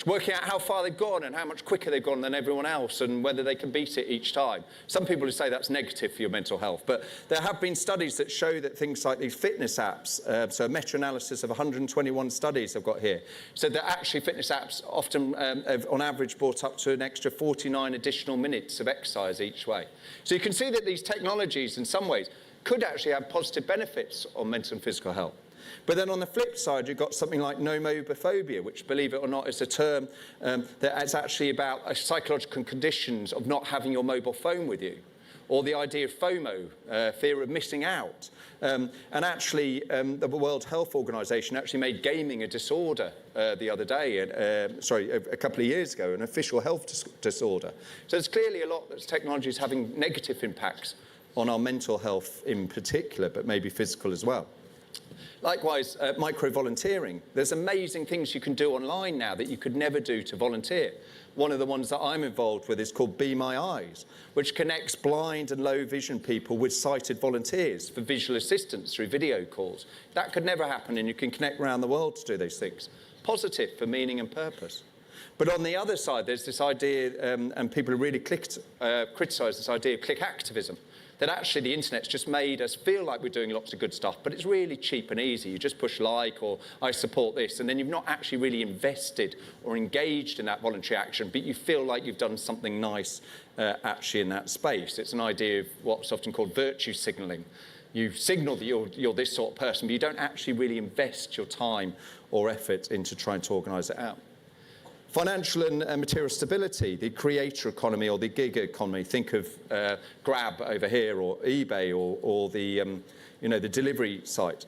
working out how far they've gone and how much quicker they've gone than everyone else and whether they can beat it each time. Some people would say that's negative for your mental health, but there have been studies that show that things like these fitness apps, so a meta-analysis of 121 studies I've got here, said that actually fitness apps often, have on average, brought up to an extra 49 additional minutes of exercise each way. So you can see that these technologies, in some ways, could actually have positive benefits on mental and physical health. But then on the flip side, you've got something like nomobophobia, which, believe it or not, is a term that is actually about psychological conditions of not having your mobile phone with you, or the idea of FOMO, fear of missing out. And actually, the World Health Organization actually made gaming a disorder the other day, a couple of years ago, an official health disorder. So there's clearly a lot that technology is having negative impacts on our mental health in particular, but maybe physical as well. Likewise, micro-volunteering. There's amazing things you can do online now that you could never do to volunteer. One of the ones that I'm involved with is called Be My Eyes, which connects blind and low vision people with sighted volunteers for visual assistance through video calls. That could never happen, and you can connect around the world to do those things. Positive for meaning and purpose. But on the other side, there's this idea, and people really criticise this idea of click activism, that actually the internet's just made us feel like we're doing lots of good stuff, but it's really cheap and easy. You just push like or I support this, and then you've not actually really invested or engaged in that voluntary action, but you feel like you've done something nice actually in that space. It's an idea of what's often called virtue signalling. You signal that you're this sort of person, but you don't actually really invest your time or effort into trying to organise it out. Financial and material stability, the creator economy or the gig economy. Think of Grab over here, or eBay, or the the delivery site.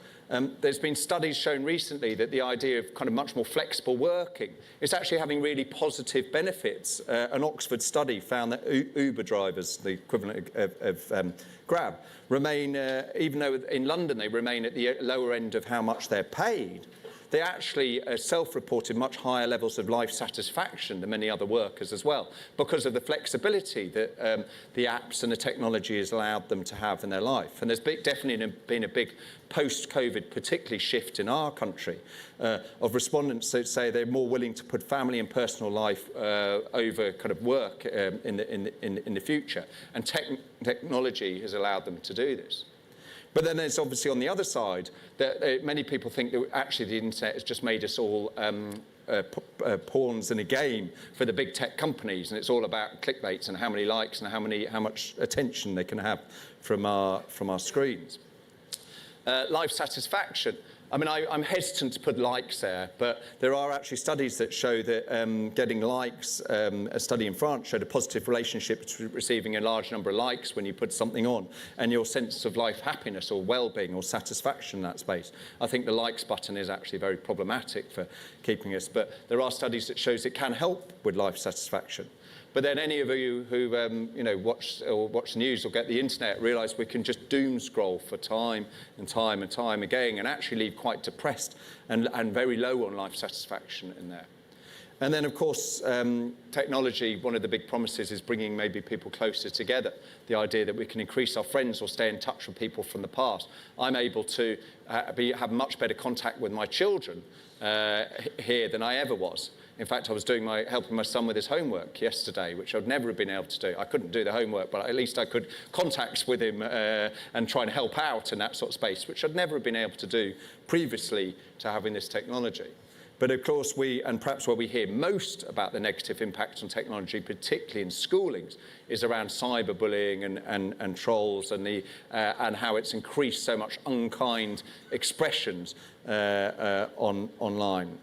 There's been studies shown recently that the idea of kind of much more flexible working is actually having really positive benefits. An Oxford study found that Uber drivers, the equivalent of Grab, remain, even though in London they remain at the lower end of how much they're paid, they actually self-reported much higher levels of life satisfaction than many other workers as well, because of the flexibility that the apps and the technology has allowed them to have in their life. And there's definitely been a big post-COVID, particularly shift in our country, of respondents that say they're more willing to put family and personal life over kind of work in the future. And technology has allowed them to do this. But then there's obviously on the other side that many people think that actually the internet has just made us all pawns in a game for the big tech companies, and it's all about clickbaits and how many likes and how much attention they can have from our screens. Life satisfaction. I mean, I'm hesitant to put likes there, but there are actually studies that show that getting likes, a study in France showed a positive relationship between receiving a large number of likes when you put something on and your sense of life happiness or well-being or satisfaction in that space. I think the likes button is actually very problematic for keeping us, but there are studies that shows it can help with life satisfaction. But then any of you who watch the news or get the internet realise we can just doom scroll for time and time and time again and actually leave quite depressed and very low on life satisfaction in there. And then, of course, technology, one of the big promises is bringing maybe people closer together. The idea that we can increase our friends or stay in touch with people from the past. I'm able to have much better contact with my children here than I ever was. In fact, I was helping my son with his homework yesterday, which I'd never have been able to do. I couldn't do the homework, but at least I could contact with him and try and help out in that sort of space, which I'd never have been able to do previously to having this technology. But of course, and perhaps where we hear most about the negative impact on technology, particularly in schoolings, is around cyberbullying and trolls and how it's increased so much unkind expressions online.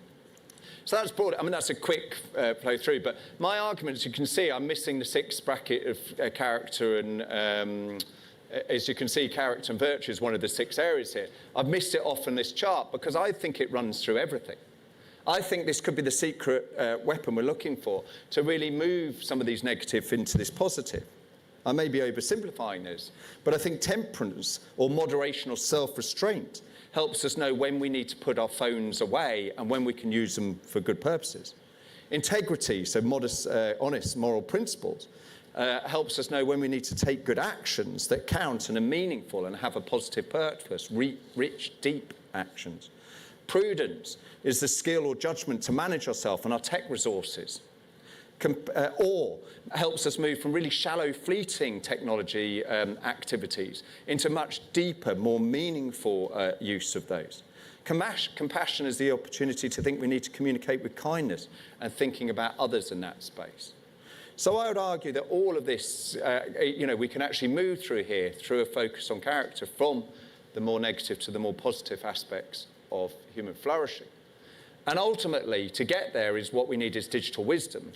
So that's broad. I mean, that's a quick flow through. But my argument, as you can see, I'm missing the sixth bracket of character and, as you can see, character and virtue is one of the 6 areas here. I've missed it off on this chart because I think it runs through everything. I think this could be the secret weapon we're looking for to really move some of these negative into this positive. I may be oversimplifying this, but I think temperance or moderation or self-restraint helps us know when we need to put our phones away and when we can use them for good purposes. Integrity, so modest, honest moral principles, helps us know when we need to take good actions that count and are meaningful and have a positive purpose, rich, deep actions. Prudence is the skill or judgment to manage ourselves and our tech resources. Or helps us move from really shallow, fleeting technology activities into much deeper, more meaningful use of those. Compassion is the opportunity to think we need to communicate with kindness and thinking about others in that space. So I would argue that all of this, we can actually move through here through a focus on character from the more negative to the more positive aspects of human flourishing. And ultimately, to get there is what we need is digital wisdom.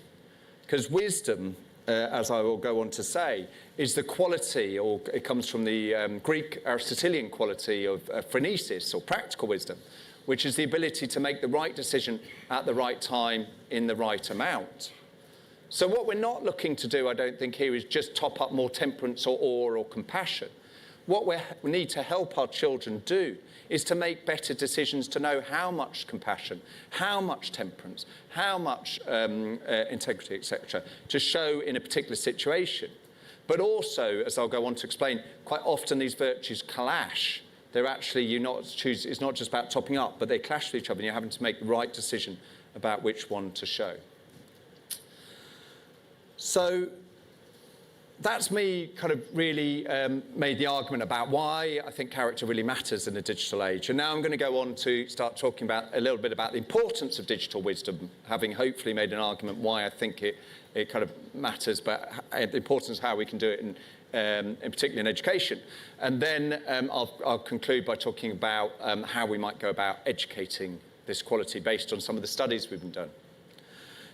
Because wisdom, as I will go on to say, is the quality, or it comes from the Greek Aristotelian quality of phronesis, or practical wisdom, which is the ability to make the right decision at the right time in the right amount. So what we're not looking to do, I don't think, here is just top up more temperance or awe or compassion. What we need to help our children do is to make better decisions, to know how much compassion, how much temperance, how much integrity, etc., to show in a particular situation. But also, as I'll go on to explain, quite often these virtues clash. They're actually, it's not just about topping up, but they clash with each other, and you're having to make the right decision about which one to show. So that's me kind of really made the argument about why I think character really matters in the digital age. And now I'm going to go on to start talking about a little bit about the importance of digital wisdom, having hopefully made an argument why I think it kind of matters, but the importance of how we can do it in particular in education. And then I'll conclude by talking about how we might go about educating this quality based on some of the studies we've done.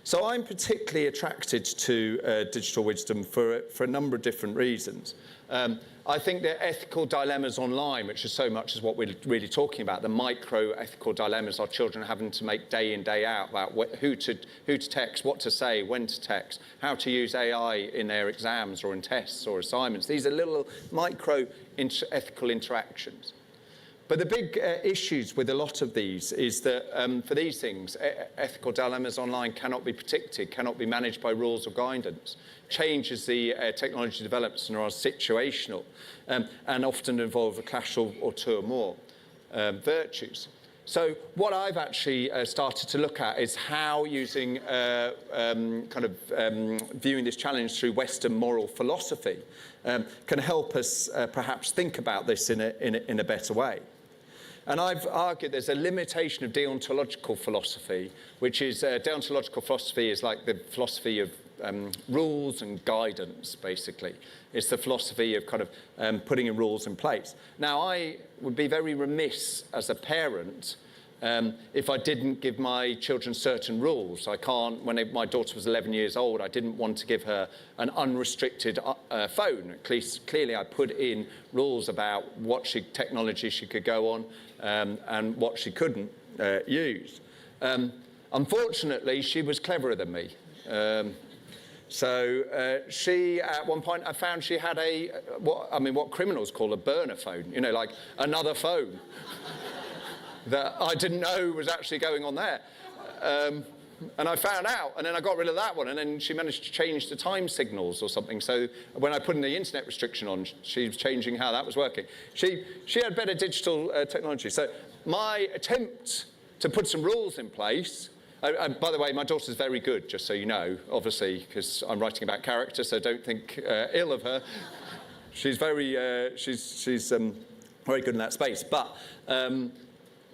So I'm particularly attracted to digital wisdom for a number of different reasons. I think the ethical dilemmas online, which is so much as what we're really talking about, the micro-ethical dilemmas our children are having to make day in, day out about who to text, what to say, when to text, how to use AI in their exams or in tests or assignments. These are little micro-ethical interactions. But the big issues with a lot of these is that for these things, ethical dilemmas online cannot be predicted, cannot be managed by rules or guidance. Change as the technology develops and are situational, and often involve a clash or two or more virtues. So what I've actually started to look at is how using viewing this challenge through Western moral philosophy can help us perhaps think about this in a better way. And I've argued there's a limitation of deontological philosophy, which is deontological philosophy is like the philosophy of rules and guidance, basically. It's the philosophy of kind of putting in rules in place. Now, I would be very remiss as a parent if I didn't give my children certain rules. I can't, when my daughter was 11 years old, I didn't want to give her an unrestricted phone. At least, clearly, I put in rules about what technology she could go on and what she couldn't use. Unfortunately, she was cleverer than me. So she, at one point, I found she had what criminals call a burner phone, like another phone that I didn't know was actually going on there. And I found out, and then I got rid of that one, and then she managed to change the time signals or something. So when I put in the internet restriction on, she was changing how that was working. She had better digital technology. So my attempt to put some rules in place, by the way, my daughter's very good, just so you know, obviously, because I'm writing about character, so don't think ill of her. She's very good in that space. But,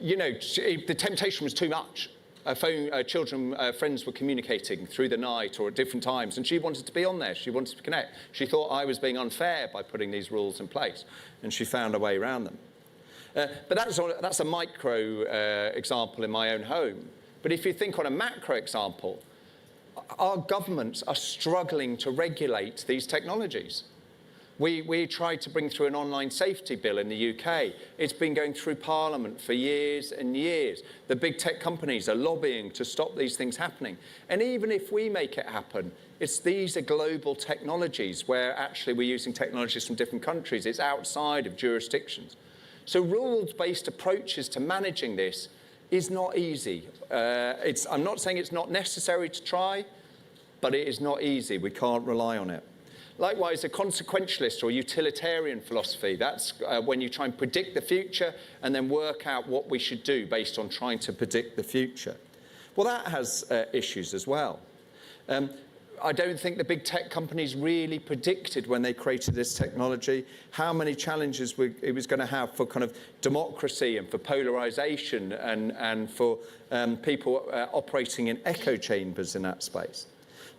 the temptation was too much. Friends were communicating through the night or at different times, and she wanted to be on there. She wanted to connect. She thought I was being unfair by putting these rules in place, and she found a way around them. But that's a micro example in my own home. But if you think on a macro example, our governments are struggling to regulate these technologies. We tried to bring through an online safety bill in the UK. It's been going through Parliament for years and years. The big tech companies are lobbying to stop these things happening. And even if we make it happen, these are global technologies where actually we're using technologies from different countries. It's outside of jurisdictions. So rules-based approaches to managing this is not easy. I'm not saying it's not necessary to try, but it is not easy. We can't rely on it. Likewise, a consequentialist or utilitarian philosophy, that's when you try and predict the future and then work out what we should do based on trying to predict the future. Well, that has issues as well. I don't think the big tech companies really predicted when they created this technology how many challenges it was going to have for kind of democracy and for polarization and for people operating in echo chambers in that space.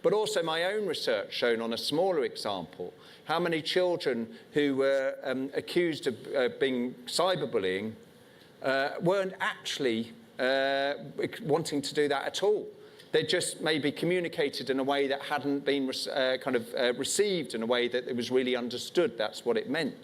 But also my own research shown on a smaller example, how many children who were accused of being cyberbullying weren't actually wanting to do that at all. They just maybe communicated in a way that hadn't been received in a way that it was really understood. That's what it meant.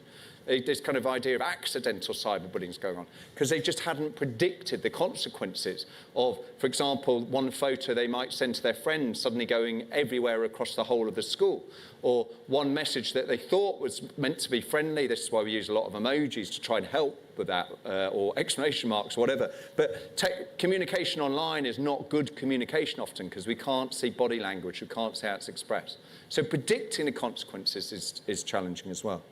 This kind of idea of accidental cyberbullying is going on because they just hadn't predicted the consequences of, for example, one photo they might send to their friends suddenly going everywhere across the whole of the school, or one message that they thought was meant to be friendly. This is why we use a lot of emojis to try and help with that, or exclamation marks, or whatever. But communication online is not good communication often because we can't see body language, we can't see how it's expressed. So predicting the consequences is challenging as well.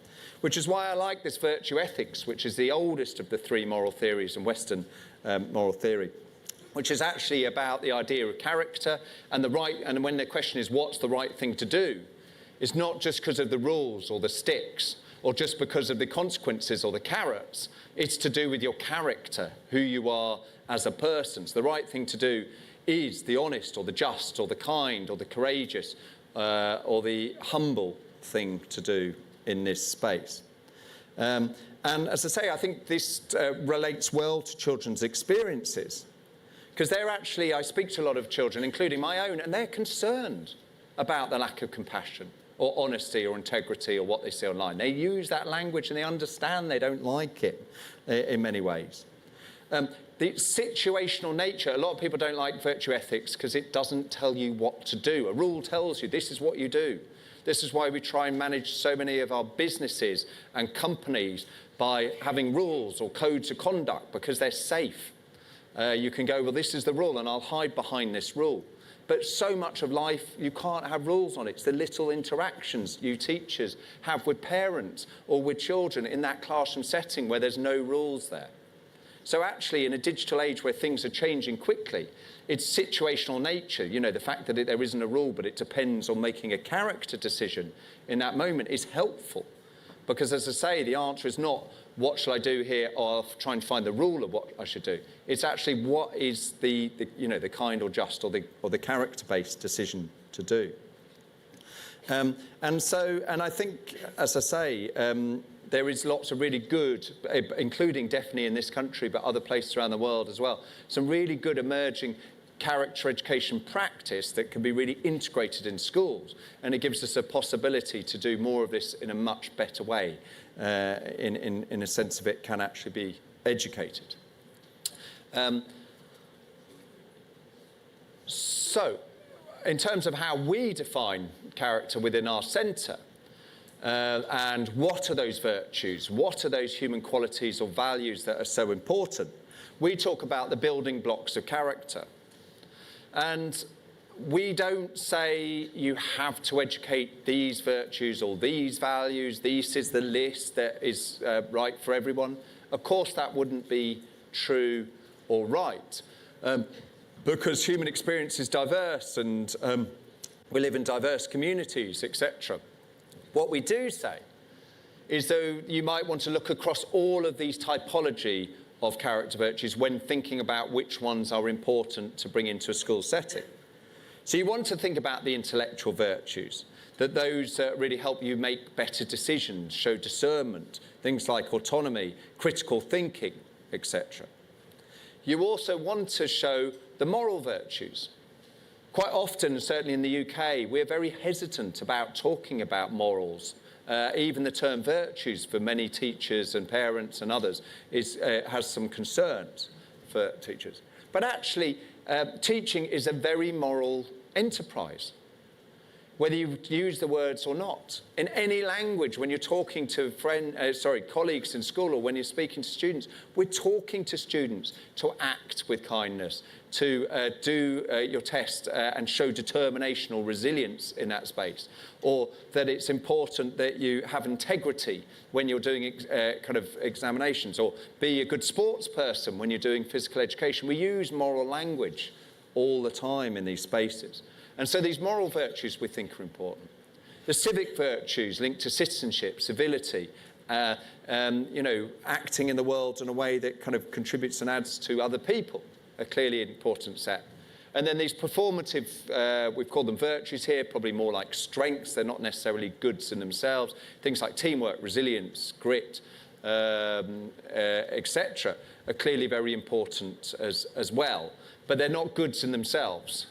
Which is why I like this virtue ethics, which is the oldest of the three moral theories in Western moral theory, which is actually about the idea of character and and when the question is what's the right thing to do, it's not just because of the rules or the sticks or just because of the consequences or the carrots. It's to do with your character, who you are as a person. So the right thing to do is the honest or the just or the kind or the courageous or the humble thing to do in this space. And as I say, I think this relates well to children's experiences because I speak to a lot of children, including my own, and they're concerned about the lack of compassion or honesty or integrity or what they see online. They use that language and they understand they don't like it in many ways. The situational nature, a lot of people don't like virtue ethics because it doesn't tell you what to do. A rule tells you this is what you do. This is why we try and manage so many of our businesses and companies by having rules or codes of conduct because they're safe. You can go, well, this is the rule and I'll hide behind this rule. But so much of life, you can't have rules on it. It's the little interactions you teachers have with parents or with children in that classroom setting where there's no rules there. So actually, in a digital age where things are changing quickly, it's situational nature, the fact that there isn't a rule, but it depends on making a character decision in that moment is helpful. Because as I say, the answer is not, what shall I do here, or I'll try and find the rule of what I should do. It's actually what is the kind or just or the character-based decision to do. And I think, as I say, there is lots of really good, including definitely in this country, but other places around the world as well, some really good emerging character education practice that can be really integrated in schools. And it gives us a possibility to do more of this in a much better way, in a sense of it can actually be educated. So, in terms of how we define character within our centre, and what are those virtues, what are those human qualities or values that are so important, we talk about the building blocks of character. And we don't say you have to educate these virtues or these values, this is the list that is right for everyone. Of course that wouldn't be true or right, because human experience is diverse and we live in diverse communities, etc. What we do say is though you might want to look across all of these typology of character virtues when thinking about which ones are important to bring into a school setting. So you want to think about the intellectual virtues, that those really help you make better decisions, show discernment, things like autonomy, critical thinking, etc. You also want to show the moral virtues. Quite often, certainly in the UK, we're very hesitant about talking about morals Even the term virtues for many teachers and parents and others has some concerns for teachers. But actually, teaching is a very moral enterprise, whether you use the words or not. In any language, when you're talking to colleagues in school, or when you're speaking to students, we're talking to students to act with kindness, to do your test and show determination or resilience in that space, or that it's important that you have integrity when you're doing kind of examinations, or be a good sports person when you're doing physical education. We use moral language all the time in these spaces. And so these moral virtues we think are important. The civic virtues linked to citizenship, civility, acting in the world in a way that kind of contributes and adds to other people, a clearly important set. And then these performative, we've called them virtues here, probably more like strengths. They're not necessarily goods in themselves. Things like teamwork, resilience, grit, etc. are clearly very important as well. But they're not goods in themselves.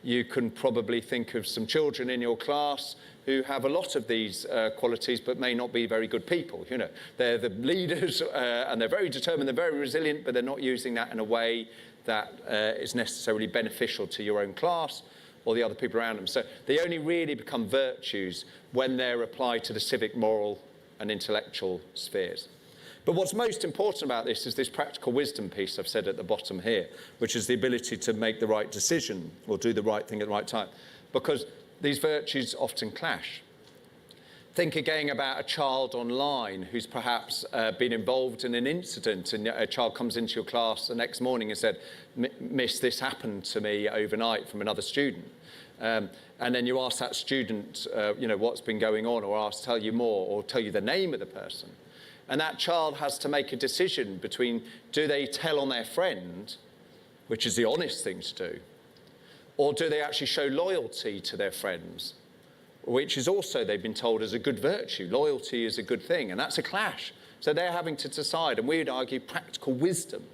You can probably think of some children in your class who have a lot of these qualities but may not be very good people. You know, they're the leaders and they're very determined, they're very resilient, but they're not using that in a way that is necessarily beneficial to your own class or the other people around them. So they only really become virtues when they're applied to the civic, moral and intellectual spheres. But what's most important about this is this practical wisdom piece I've said at the bottom here, which is the ability to make the right decision or do the right thing at the right time, because these virtues often clash. Think again about a child online who's perhaps been involved in an incident, and a child comes into your class the next morning and said, "Miss, this happened to me overnight from another student." And then you ask that student, what's been going on, or tell you more, or tell you the name of the person. And that child has to make a decision between, do they tell on their friend, which is the honest thing to do, or do they actually show loyalty to their friends, which is also, they've been told, is a good virtue. Loyalty is a good thing, and that's a clash. So they're having to decide, and we would argue practical wisdom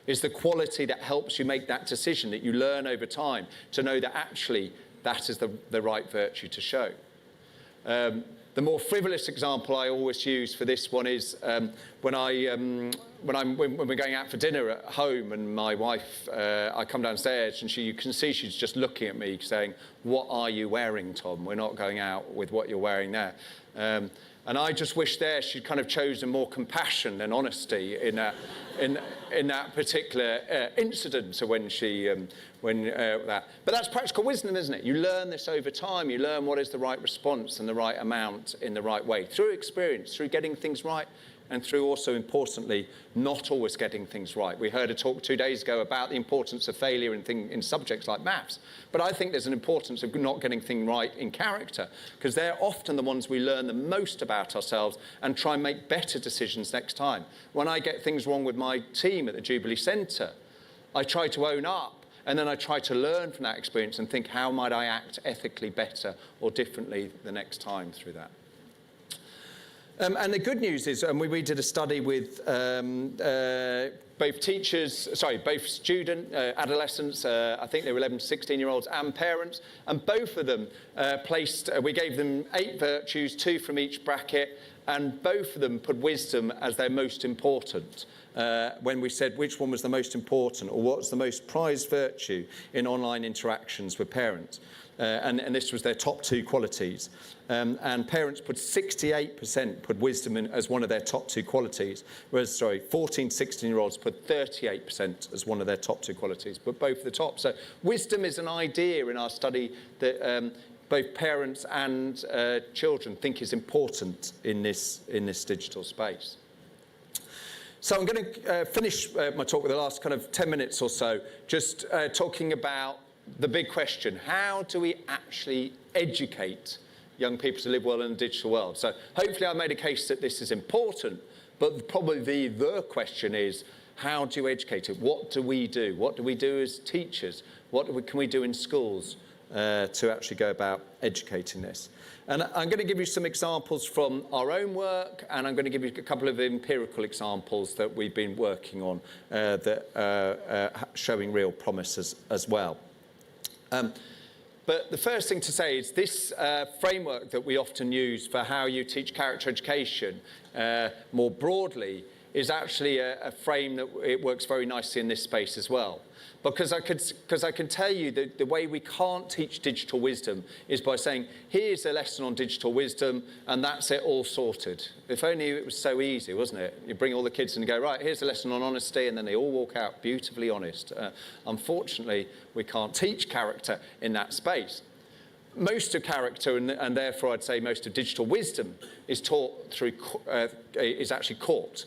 is the quality that helps you make that decision, that you learn over time to know that actually that is the right virtue to show. The more frivolous example I always use for this one is when we're going out for dinner at home, and my wife, I come downstairs and you can see she's just looking at me saying, "What are you wearing, Tom? We're not going out with what you're wearing there." And I just wish there she'd kind of chosen more compassion and honesty in that particular incident. So when that. But that's practical wisdom, isn't it? You learn this over time. You learn what is the right response and the right amount in the right way through experience, through getting things right, and through also, importantly, not always getting things right. We heard a talk 2 days ago about the importance of failure in subjects like maths. But I think there's an importance of not getting things right in character, because they're often the ones we learn the most about ourselves and try and make better decisions next time. When I get things wrong with my team at the Jubilee Centre, I try to own up, and then I try to learn from that experience and think, how might I act ethically better or differently the next time through that? And the good news is, we did a study with both adolescents, I think they were 11 to 16-year-olds, and parents, and both of them we gave them 8 virtues, 2 from each bracket, and both of them put wisdom as their most important. When we said which one was the most important, or what's the most prized virtue in online interactions with parents. And this was their top 2 qualities. And parents put 68% put wisdom in as one of their top 2 qualities, whereas, 14 to 16-year-olds put 38% as one of their top 2 qualities, but both the top. So wisdom is an idea in our study that both parents and children think is important in this digital space. So I'm going to finish my talk with the last kind of 10 minutes or so, just talking about the big question: how do we actually educate young people to live well in the digital world? So hopefully I made a case that this is important, but probably the question is, how do you educate it? What do we do? What do we do as teachers? What can we do in schools to actually go about educating this? And I'm going to give you some examples from our own work, and I'm going to give you a couple of empirical examples that we've been working on that are showing real promise as well. But the first thing to say is this framework that we often use for how you teach character education more broadly is actually a frame that it works very nicely in this space as well. Because I can tell you that the way we can't teach digital wisdom is by saying, here's a lesson on digital wisdom, and that's it, all sorted. If only it was so easy, wasn't it? You bring all the kids in and go, right, here's a lesson on honesty, and then they all walk out beautifully honest. Unfortunately, we can't teach character in that space. Most of character, and therefore I'd say most of digital wisdom, is taught through, is actually caught.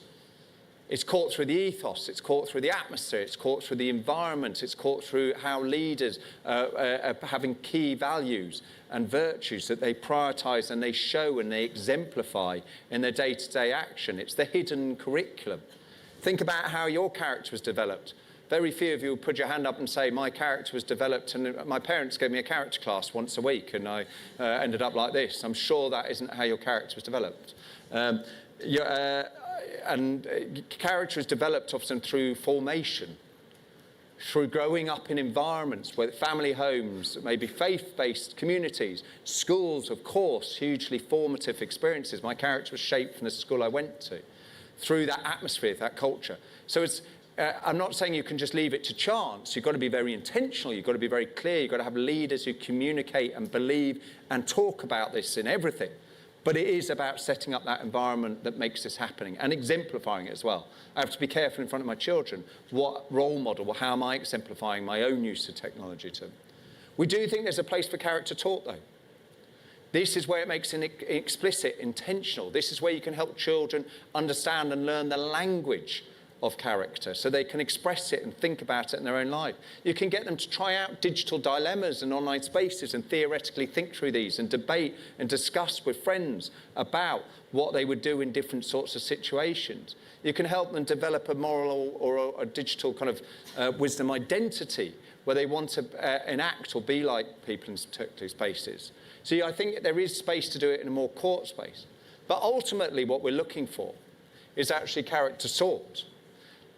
It's caught through the ethos, it's caught through the atmosphere, it's caught through the environment, it's caught through how leaders are having key values and virtues that they prioritise and they show and they exemplify in their day-to-day action. It's the hidden curriculum. Think about how your character was developed. Very few of you will put your hand up and say, my character was developed, and my parents gave me a character class once a week, and I ended up like this. I'm sure that isn't how your character was developed. Character is developed often through formation, through growing up in environments, where family homes, maybe faith-based communities, schools, of course, hugely formative experiences. My character was shaped from the school I went to, through that atmosphere, that culture. So it's, I'm not saying you can just leave it to chance. You've got to be very intentional. You've got to be very clear. You've got to have leaders who communicate and believe and talk about this in everything. But it is about setting up that environment that makes this happening and exemplifying it as well. I have to be careful in front of my children. What role model, how am I exemplifying my own use of technology to them? We do think there's a place for character taught, though. This is where it makes it explicit, intentional. This is where you can help children understand and learn the language of character so they can express it and think about it in their own life. You can get them to try out digital dilemmas and online spaces and theoretically think through these and debate and discuss with friends about what they would do in different sorts of situations. You can help them develop a moral or a digital kind of wisdom identity where they want to enact or be like people in particular spaces. So I think there is space to do it in a more court space. But ultimately what we're looking for is actually character sought.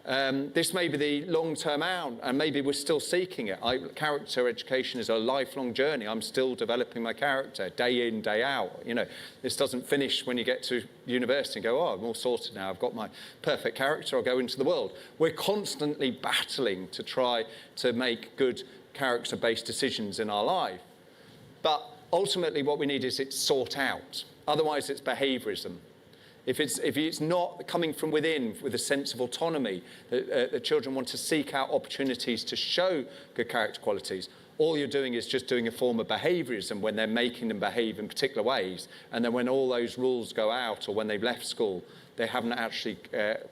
This may be the long-term out, and maybe we're still seeking it. Character education is a lifelong journey. I'm still developing my character day in, day out. You know, this doesn't finish when you get to university and go, oh, I'm all sorted now. I've got my perfect character. I'll go into the world. We're constantly battling to try to make good character-based decisions in our life. But ultimately what we need is it sought out. Otherwise, it's behaviourism. If it's not coming from within with a sense of autonomy, the children want to seek out opportunities to show good character qualities, all you're doing is just doing a form of behaviourism when they're making them behave in particular ways. And then when all those rules go out or when they've left school, they haven't actually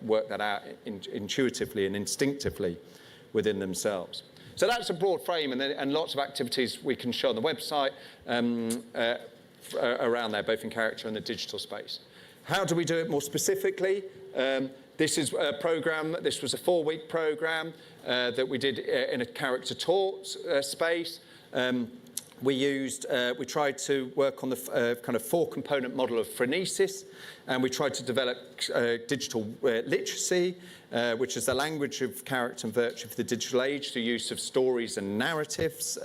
worked that out intuitively and instinctively within themselves. So that's a broad frame, and lots of activities we can show on the website around there, both in character and the digital space. How do we do it more specifically? This is a program, this was a 4-week program that we did in a character taught space. We tried to work on the kind of 4-component model of phronesis, and we tried to develop digital literacy, which is the language of character and virtue for the digital age, through use of stories and narratives,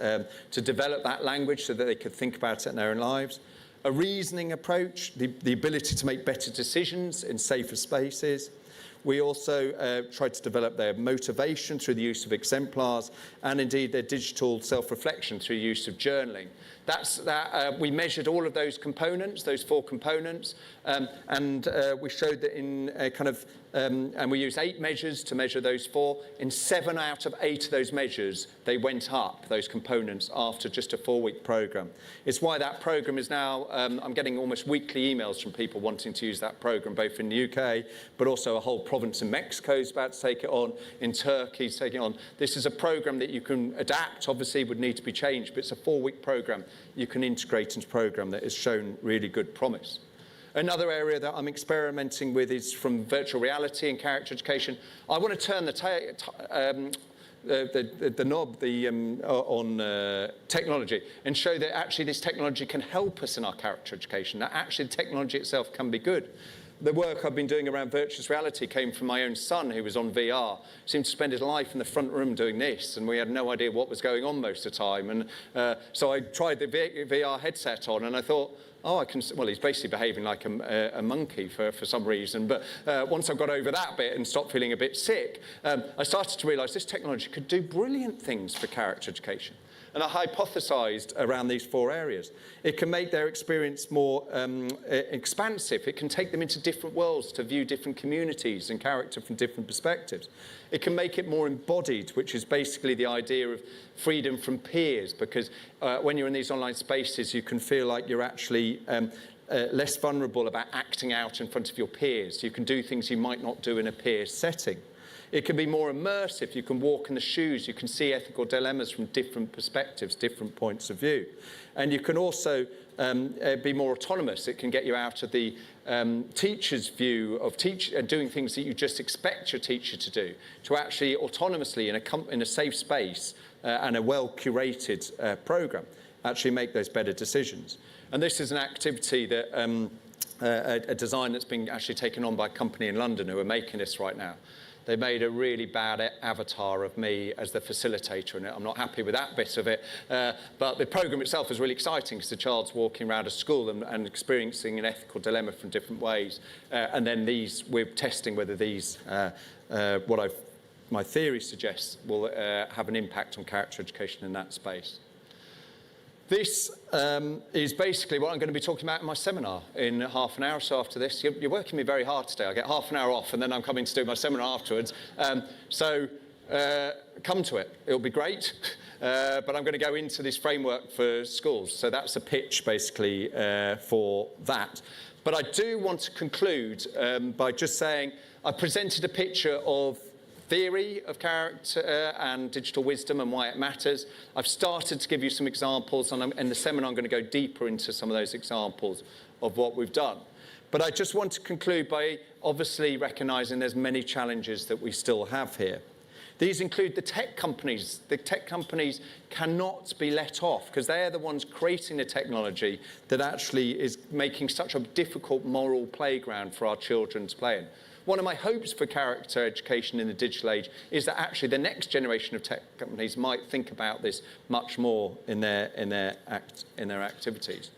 to develop that language so that they could think about it in their own lives. A reasoning approach, the ability to make better decisions in safer spaces. We also tried to develop their motivation through the use of exemplars, and indeed their digital self-reflection through use of journaling. We measured all of those components, those 4 components, and we showed that in and we used 8 measures to measure those 4. In 7 out of 8 of those measures, they went up, those components, after just a 4-week program. It's why that program is now, I'm getting almost weekly emails from people wanting to use that program, both in the UK, but also a whole province in Mexico is about to take it on, in Turkey is taking it on. This is a program that you can adapt, obviously would need to be changed, but it's a 4-week program you can integrate into a program that has shown really good promise. Another area that I'm experimenting with is from virtual reality and character education. I want to turn the knob on technology and show that actually this technology can help us in our character education, that actually the technology itself can be good. the work I've been doing around virtual reality came from my own son, who was on VR. Seemed to spend his life in the front room doing this, and we had no idea what was going on most of the time. And so I tried the VR headset on, and I thought, oh, well, he's basically behaving like a monkey for some reason. But once I got over that bit and stopped feeling a bit sick, I started to realise this technology could do brilliant things for character education. And I hypothesised around these 4 areas. It can make their experience more expansive. It can take them into different worlds to view different communities and character from different perspectives. It can make it more embodied, which is basically the idea of freedom from peers, because when you're in these online spaces, you can feel like you're actually less vulnerable about acting out in front of your peers. You can do things you might not do in a peer setting. It can be more immersive. You can walk in the shoes. You can see ethical dilemmas from different perspectives, different points of view. And you can also be more autonomous. It can get you out of the teacher's view of doing things that you just expect your teacher to do, to actually autonomously in a safe space and a well-curated programme, actually make those better decisions. And this is an activity that a design that's been actually taken on by a company in London who are making this right now. They made a really bad avatar of me as the facilitator in it. I'm not happy with that bit of it. But the programme itself is really exciting because the child's walking around a school and experiencing an ethical dilemma from different ways. And then we're testing whether these, my theory suggests, will have an impact on character education in that space. This is basically what I'm going to be talking about in my seminar in half an hour or so after this. You're working me very hard today. I get half an hour off and then I'm coming to do my seminar afterwards. So come to it. It'll be great. But I'm going to go into this framework for schools. So that's a pitch basically for that. But I do want to conclude by just saying I presented a picture of theory of character and digital wisdom and why it matters. I've started to give you some examples, and in the seminar I'm going to go deeper into some of those examples of what we've done. But I just want to conclude by obviously recognising there's many challenges that we still have here. These include the tech companies. The tech companies cannot be let off because they're the ones creating the technology that actually is making such a difficult moral playground for our children to play in. One of my hopes for character education in the digital age is that actually the next generation of tech companies might think about this much more in their activities.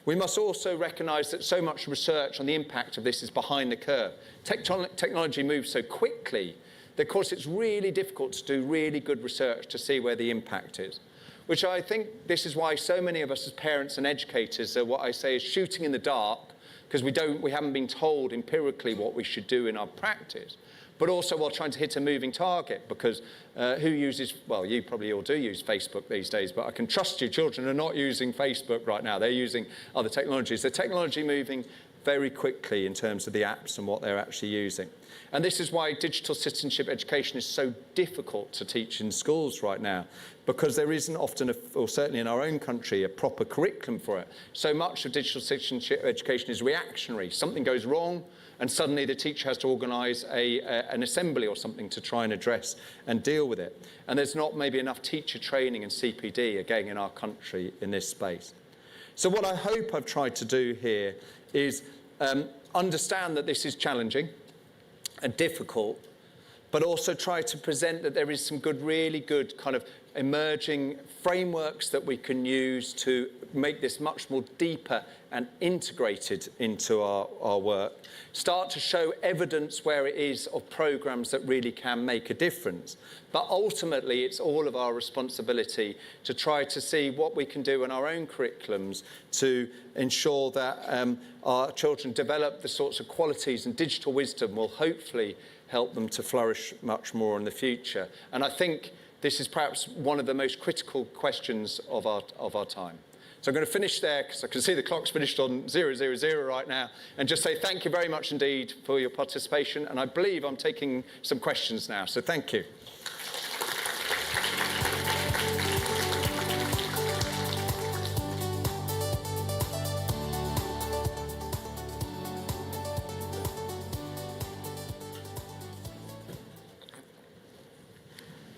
We must also recognise that so much research on the impact of this is behind the curve. Technology moves so quickly that, of course, it's really difficult to do really good research to see where the impact is, which I think this is why so many of us as parents and educators are what I say is shooting in the dark, because we haven't been told empirically what we should do in our practice, but also while trying to hit a moving target, because who uses, well, you probably all do use Facebook these days, but I can trust you, children are not using Facebook right now. They're using other technologies. The technology moving very quickly in terms of the apps and what they're actually using. And this is why digital citizenship education is so difficult to teach in schools right now, because there isn't often, or certainly in our own country, a proper curriculum for it. So much of digital citizenship education is reactionary. Something goes wrong, and suddenly the teacher has to organise an assembly or something to try and address and deal with it. And there's not maybe enough teacher training and CPD, again, in our country in this space. So what I hope I've tried to do here is understand that this is challenging and difficult, but also try to present that there is some really good kind of emerging frameworks that we can use to make this much more deeper and integrated into our work. Start to show evidence where it is of programs that really can make a difference. But ultimately, it's all of our responsibility to try to see what we can do in our own curriculums to ensure that our children develop the sorts of qualities and digital wisdom will hopefully help them to flourish much more in the future. And I think this is perhaps one of the most critical questions of our time. So I'm going to finish there because I can see the clock's finished on 0:00 right now, and just say thank you very much indeed for your participation. And I believe I'm taking some questions now, so thank you.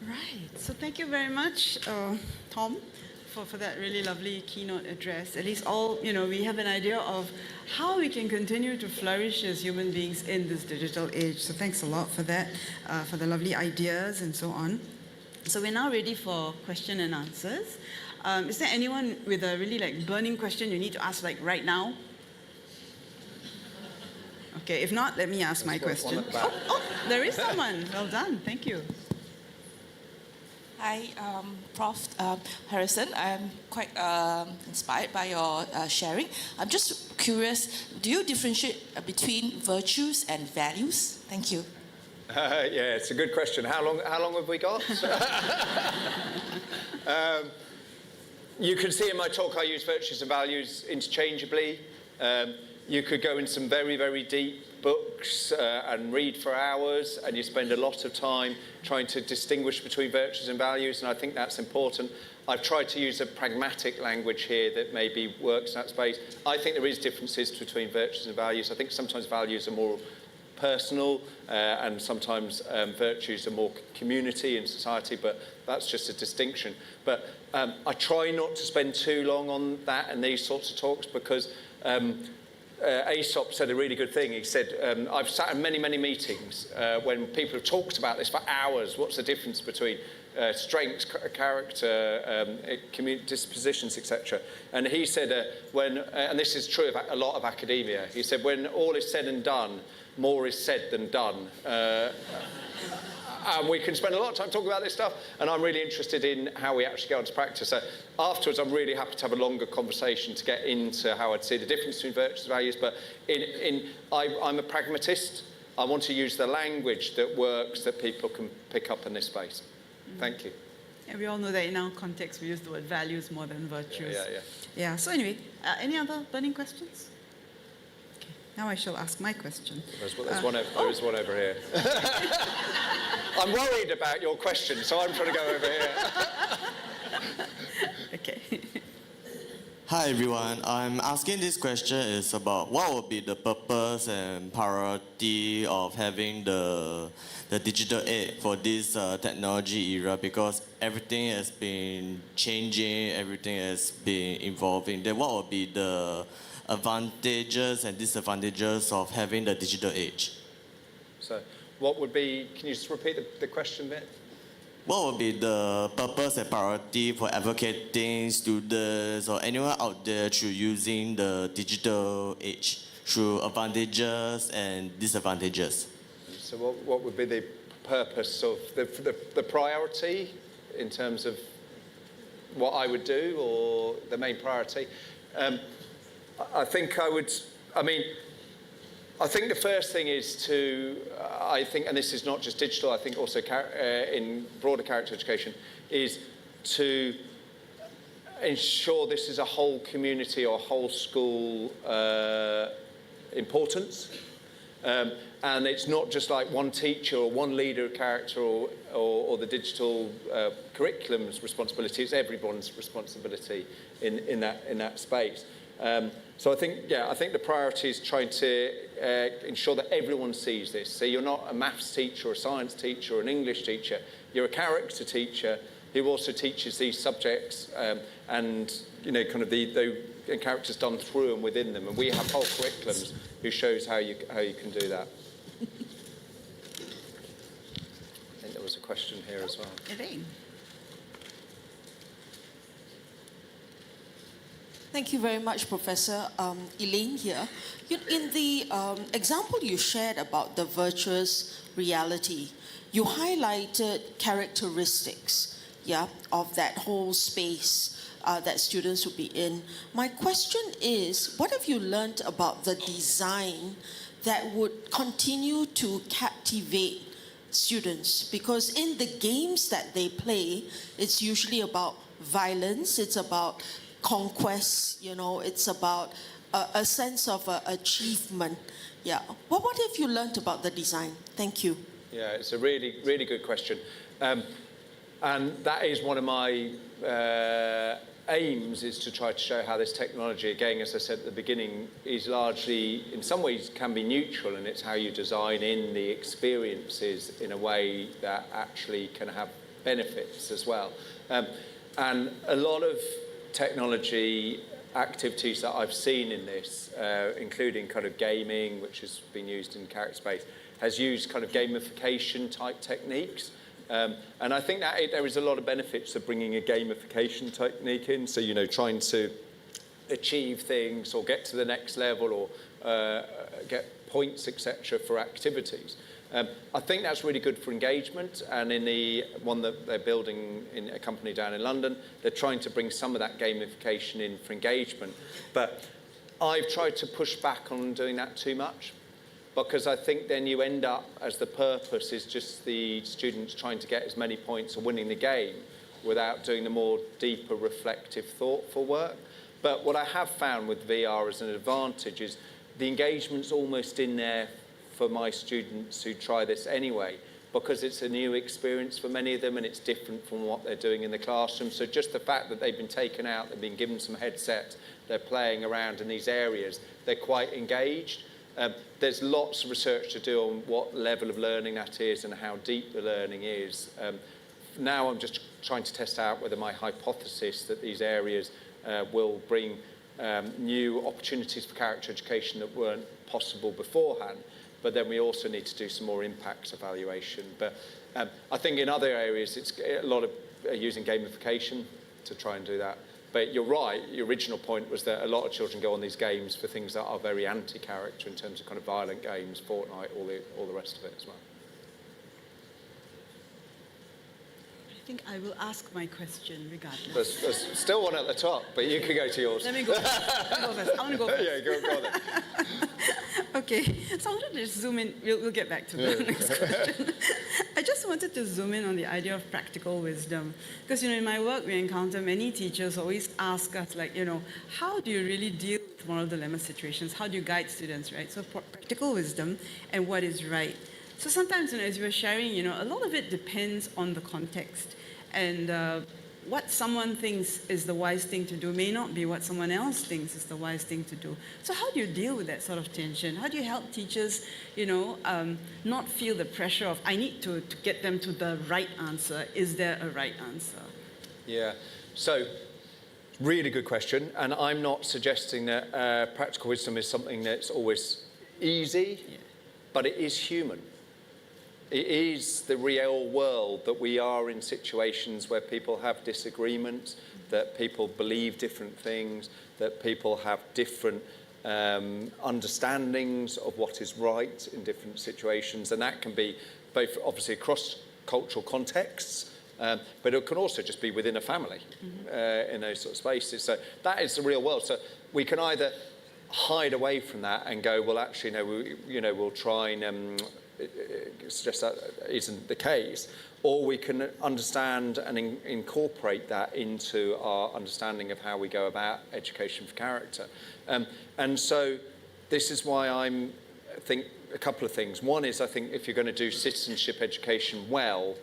Right, so thank you very much, Tom, for that really lovely keynote address. At least all, we have an idea of how we can continue to flourish as human beings in this digital age. So thanks a lot for that, for the lovely ideas and so on. So we're now ready for question and answers. Is there anyone with a really burning question you need to ask right now? Okay, if not, let me ask my question. Oh, there is someone. Well done. Thank you. Hi, Prof. Harrison. I'm quite inspired by your sharing. I'm just curious, do you differentiate between virtues and values? Thank you. Yeah, it's a good question. How long have we got? You can see in my talk I use virtues and values interchangeably. You could go in some very, very deep books and read for hours, and you spend a lot of time trying to distinguish between virtues and values, and I think that's important. I've tried to use a pragmatic language here that maybe works in that space. I think there is differences between virtues and values. I think sometimes values are more personal, and sometimes virtues are more community and society, but that's just a distinction. But I try not to spend too long on that and these sorts of talks, because Aesop said a really good thing. He said, I've sat in many, many meetings when people have talked about this for hours. What's the difference between strengths, character, dispositions, etc. And he said, and this is true of a lot of academia, he said, when all is said and done, more is said than done. And we can spend a lot of time talking about this stuff, and I'm really interested in how we actually go into practice. So afterwards, I'm really happy to have a longer conversation to get into how I'd see the difference between virtues and values, but I'm a pragmatist. I want to use the language that works, that people can pick up in this space. Thank you. Yeah, we all know that in our context, we use the word values more than virtues. Yeah. Yeah, so anyway, any other burning questions? Okay, now I shall ask my question. There is one over here. I'm worried about your question, so I'm trying to go over here. Okay. Hi everyone, I'm asking this question is about what would be the purpose and priority of having the digital age for this technology era, because everything has been changing, everything has been evolving. Then what would be the advantages and disadvantages of having the digital age? So what would be, can you just repeat the question a bit? What would be the purpose and priority for advocating students or anyone out there through using the digital age, through advantages and disadvantages? So what would be the purpose of the priority in terms of what I would do, or the main priority? I think the first thing is to, and this is not just digital, I think also in broader character education, is to ensure this is a whole community or whole school importance. And it's not just like one teacher or one leader of character or the digital curriculum's responsibility, it's everyone's responsibility in that space. So I think the priority is trying to ensure that everyone sees this. So you're not a maths teacher or a science teacher or an English teacher. You're a character teacher who also teaches these subjects and kind of the characters done through and within them. And we have whole curriculums who shows how you can do that. I think there was a question here as well. Elaine. Thank you very much, Professor. Elaine here. In the example you shared about the virtuous reality, you highlighted characteristics, of that whole space that students will be in. My question is, what have you learned about the design that would continue to captivate students? Because in the games that they play, it's usually about violence, it's about conquest, it's about a sense of achievement. Yeah. What have you learned about the design? Thank you. Yeah, it's a really, really good question. And that is one of my aims, is to try to show how this technology, again, as I said at the beginning, is largely, in some ways, can be neutral, and it's how you design in the experiences in a way that actually can have benefits as well. And a lot of technology activities that I've seen in this, including kind of gaming, which has been used in character space, has used kind of gamification type techniques. And I think that there is a lot of benefits of bringing a gamification technique in. So, you know, trying to achieve things or get to the next level or get points, etc., for activities. I think that's really good for engagement, and in the one that they're building in a company down in London, they're trying to bring some of that gamification in for engagement. But I've tried to push back on doing that too much, because I think then you end up, as the purpose is just the students trying to get as many points or winning the game without doing the more deeper, reflective, thoughtful work. But what I have found with VR as an advantage is the engagement's almost in there for my students who try this anyway, because it's a new experience for many of them and it's different from what they're doing in the classroom. So just the fact that they've been taken out, they've been given some headset, they're playing around in these areas, they're quite engaged. There's lots of research to do on what level of learning that is and how deep the learning is. Now I'm just trying to test out whether my hypothesis that these areas will bring new opportunities for character education that weren't possible beforehand. But then we also need to do some more impact evaluation. But I think in other areas, it's a lot of using gamification to try and do that. But you're right, your original point was that a lot of children go on these games for things that are very anti-character in terms of kind of violent games, Fortnite, all the rest of it as well. I think I will ask my question regardless. There's still one at the top, but you can go to yours. Let me go first. I want to go first. Yeah, go then. Okay, so I wanted to just zoom in. We'll get back to the next question. I just wanted to zoom in on the idea of practical wisdom. Because, you know, in my work, we encounter many teachers always ask us, like, you know, how do you really deal with moral dilemma situations? How do you guide students, right? So practical wisdom and what is right. So sometimes, you know, as you were sharing, you know, a lot of it depends on the context. And what someone thinks is the wise thing to do may not be what someone else thinks is the wise thing to do. So how do you deal with that sort of tension? How do you help teachers, you know, not feel the pressure of, I need to get them to the right answer? Is there a right answer? Yeah, so really good question. And I'm not suggesting that practical wisdom is something that's always easy, but it is human. It is the real world that we are in situations where people have disagreements, that people believe different things, that people have different understandings of what is right in different situations. And that can be both obviously across cultural contexts, but it can also just be within a family in those sort of spaces. So that is the real world. So we can either hide away from that and go, well, actually, no, we'll try and suggest that isn't the case, or we can understand and incorporate that into our understanding of how we go about education for character. And so this is why I think a couple of things. One is, I think if you're going to do citizenship education well,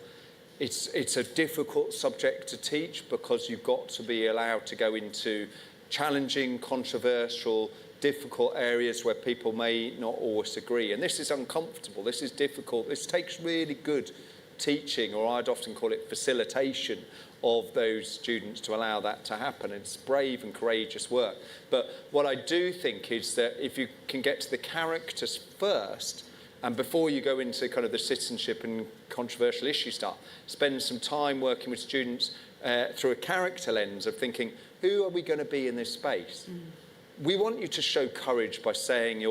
it's a difficult subject to teach, because you've got to be allowed to go into challenging, controversial, difficult areas where people may not always agree. And this is uncomfortable, this is difficult, this takes really good teaching, or I'd often call it facilitation, of those students to allow that to happen. It's brave and courageous work. But what I do think is that if you can get to the characters first, and before you go into kind of the citizenship and controversial issue stuff, spend some time working with students through a character lens of thinking, who are we going to be in this space? We want you to show courage by saying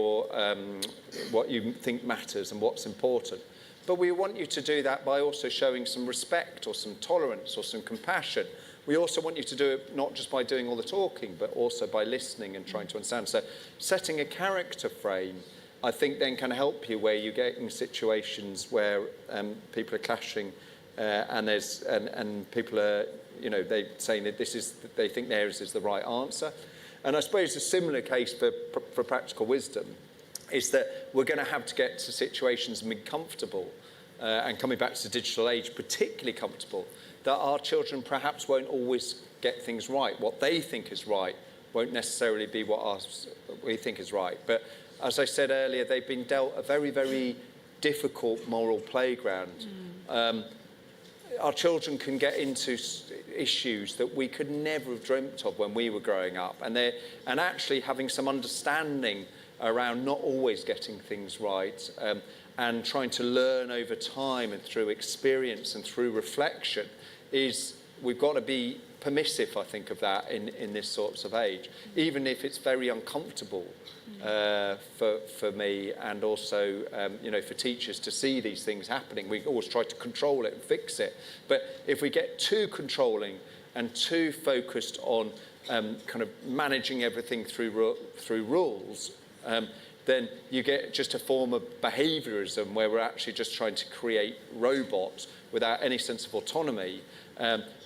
what you think matters and what's important. But we want you to do that by also showing some respect or some tolerance or some compassion. We also want you to do it not just by doing all the talking, but also by listening and trying to understand. So setting a character frame, I think, then can help you where you get in situations where people are clashing and people are, you know, they saying that they think theirs is the right answer. And I suppose a similar case for practical wisdom is that we're going to have to get to situations and be comfortable, and coming back to the digital age, particularly comfortable, that our children perhaps won't always get things right. What they think is right won't necessarily be what we think is right. But as I said earlier, they've been dealt a very, very difficult moral playground. Our children can get into issues that we could never have dreamt of when we were growing up, and actually having some understanding around not always getting things right, and trying to learn over time and through experience and through reflection we've got to be permissive, I think, of that in this sorts of age, even if it's very uncomfortable for me, and also for teachers to see these things happening. We always try to control it and fix it, but if we get too controlling and too focused on kind of managing everything through rules, then you get just a form of behaviourism where we're actually just trying to create robots without any sense of autonomy,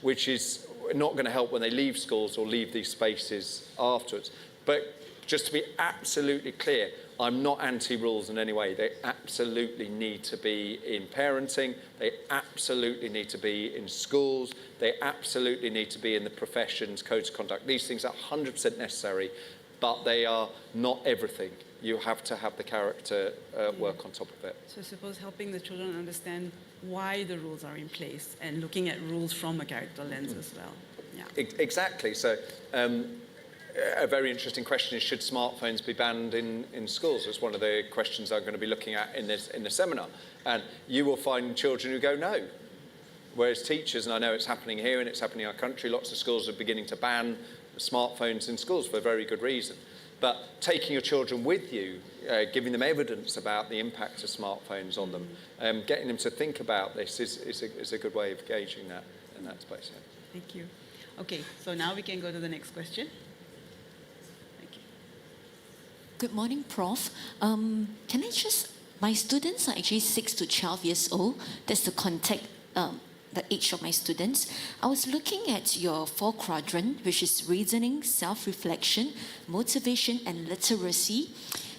which is not going to help when they leave schools or leave these spaces afterwards. But just to be absolutely clear, I'm not anti-rules in any way. They absolutely need to be in parenting. They absolutely need to be in schools. They absolutely need to be in the professions, codes of conduct. These things are 100% necessary, but they are not everything. You have to have the character work on top of it. So I suppose helping the children understand why the rules are in place and looking at rules from a character lens as well. Yeah. Exactly. So a very interesting question is, should smartphones be banned in schools? It's one of the questions I'm going to be looking at in the seminar. And you will find children who go no. Whereas teachers, and I know it's happening here and it's happening in our country, lots of schools are beginning to ban smartphones in schools for a very good reason. But taking your children with you, giving them evidence about the impact of smartphones on them, getting them to think about this is a good way of gauging that in that space. Yeah. Thank you. Okay, so now we can go to the next question. Thank you. Good morning, Prof. Can I just, my students are actually 6 to 12 years old. That's the the age of my students. I was looking at your 4 quadrant, which is reasoning, self-reflection, motivation, and literacy.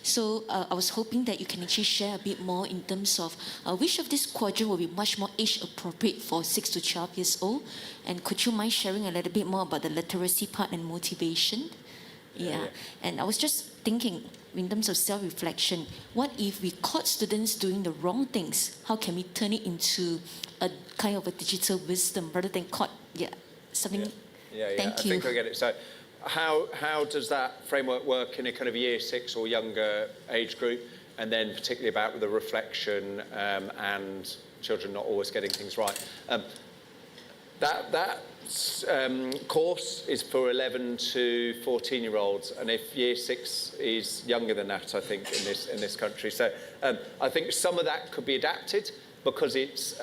So I was hoping that you can actually share a bit more in terms of which of this quadrant will be much more age appropriate for 6 to 12 years old. And could you mind sharing a little bit more about the literacy part and motivation? Yeah. And I was just thinking, in terms of self-reflection, what if we caught students doing the wrong things? How can we turn it into a kind of a digital wisdom rather than something? Yeah. Thank you. I think I get it. So how does that framework work in a kind of year 6 or younger age group? And then particularly about the reflection and children not always getting things right. That course is for 11 to 14-year-olds, and if year 6 is younger than that, I think, in this country. So I think some of that could be adapted, because it's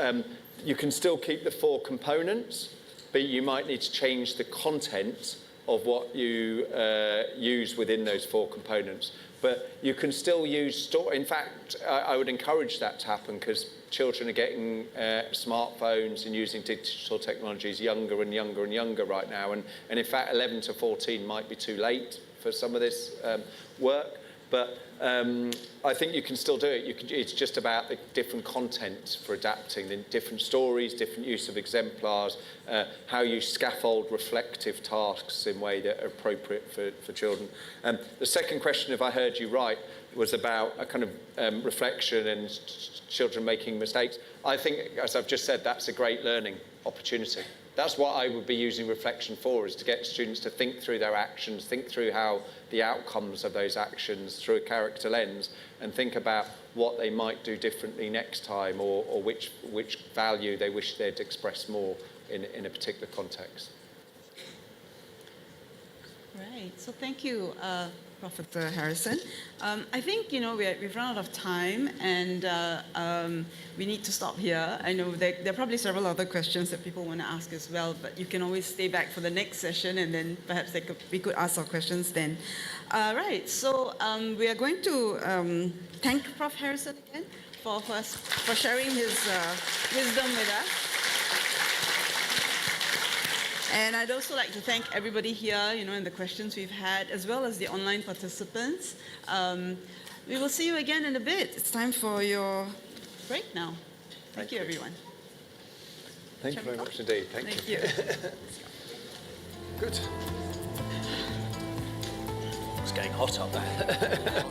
you can still keep the 4 components, but you might need to change the content of what you use within those 4 components. But you can still use in fact, I would encourage that to happen, because children are getting smartphones and using digital technologies younger and younger and younger right now. And in fact, 11 to 14 might be too late for some of this work. But I think you can still do it. It's just about the different content for adapting, the different stories, different use of exemplars, how you scaffold reflective tasks in a way that are appropriate for children. The second question, if I heard you right, was about a kind of reflection and children making mistakes. I think, as I've just said, that's a great learning opportunity. That's what I would be using reflection for, is to get students to think through their actions, think through how the outcomes of those actions through a character lens, and think about what they might do differently next time, or which value they wish they'd express more in a particular context. Right, so thank you, Professor Harrison. I think, we've run out of time, and we need to stop here. I know there are probably several other questions that people want to ask as well, but you can always stay back for the next session, and then perhaps we could ask our questions then. Right, so we are going to thank Prof. Harrison again for sharing his wisdom with us. And I'd also like to thank everybody here, and the questions we've had, as well as the online participants. We will see you again in a bit. It's time for your break now. Thank you, everyone. Thank you very much indeed. Thank you. Good. It's getting hot up there.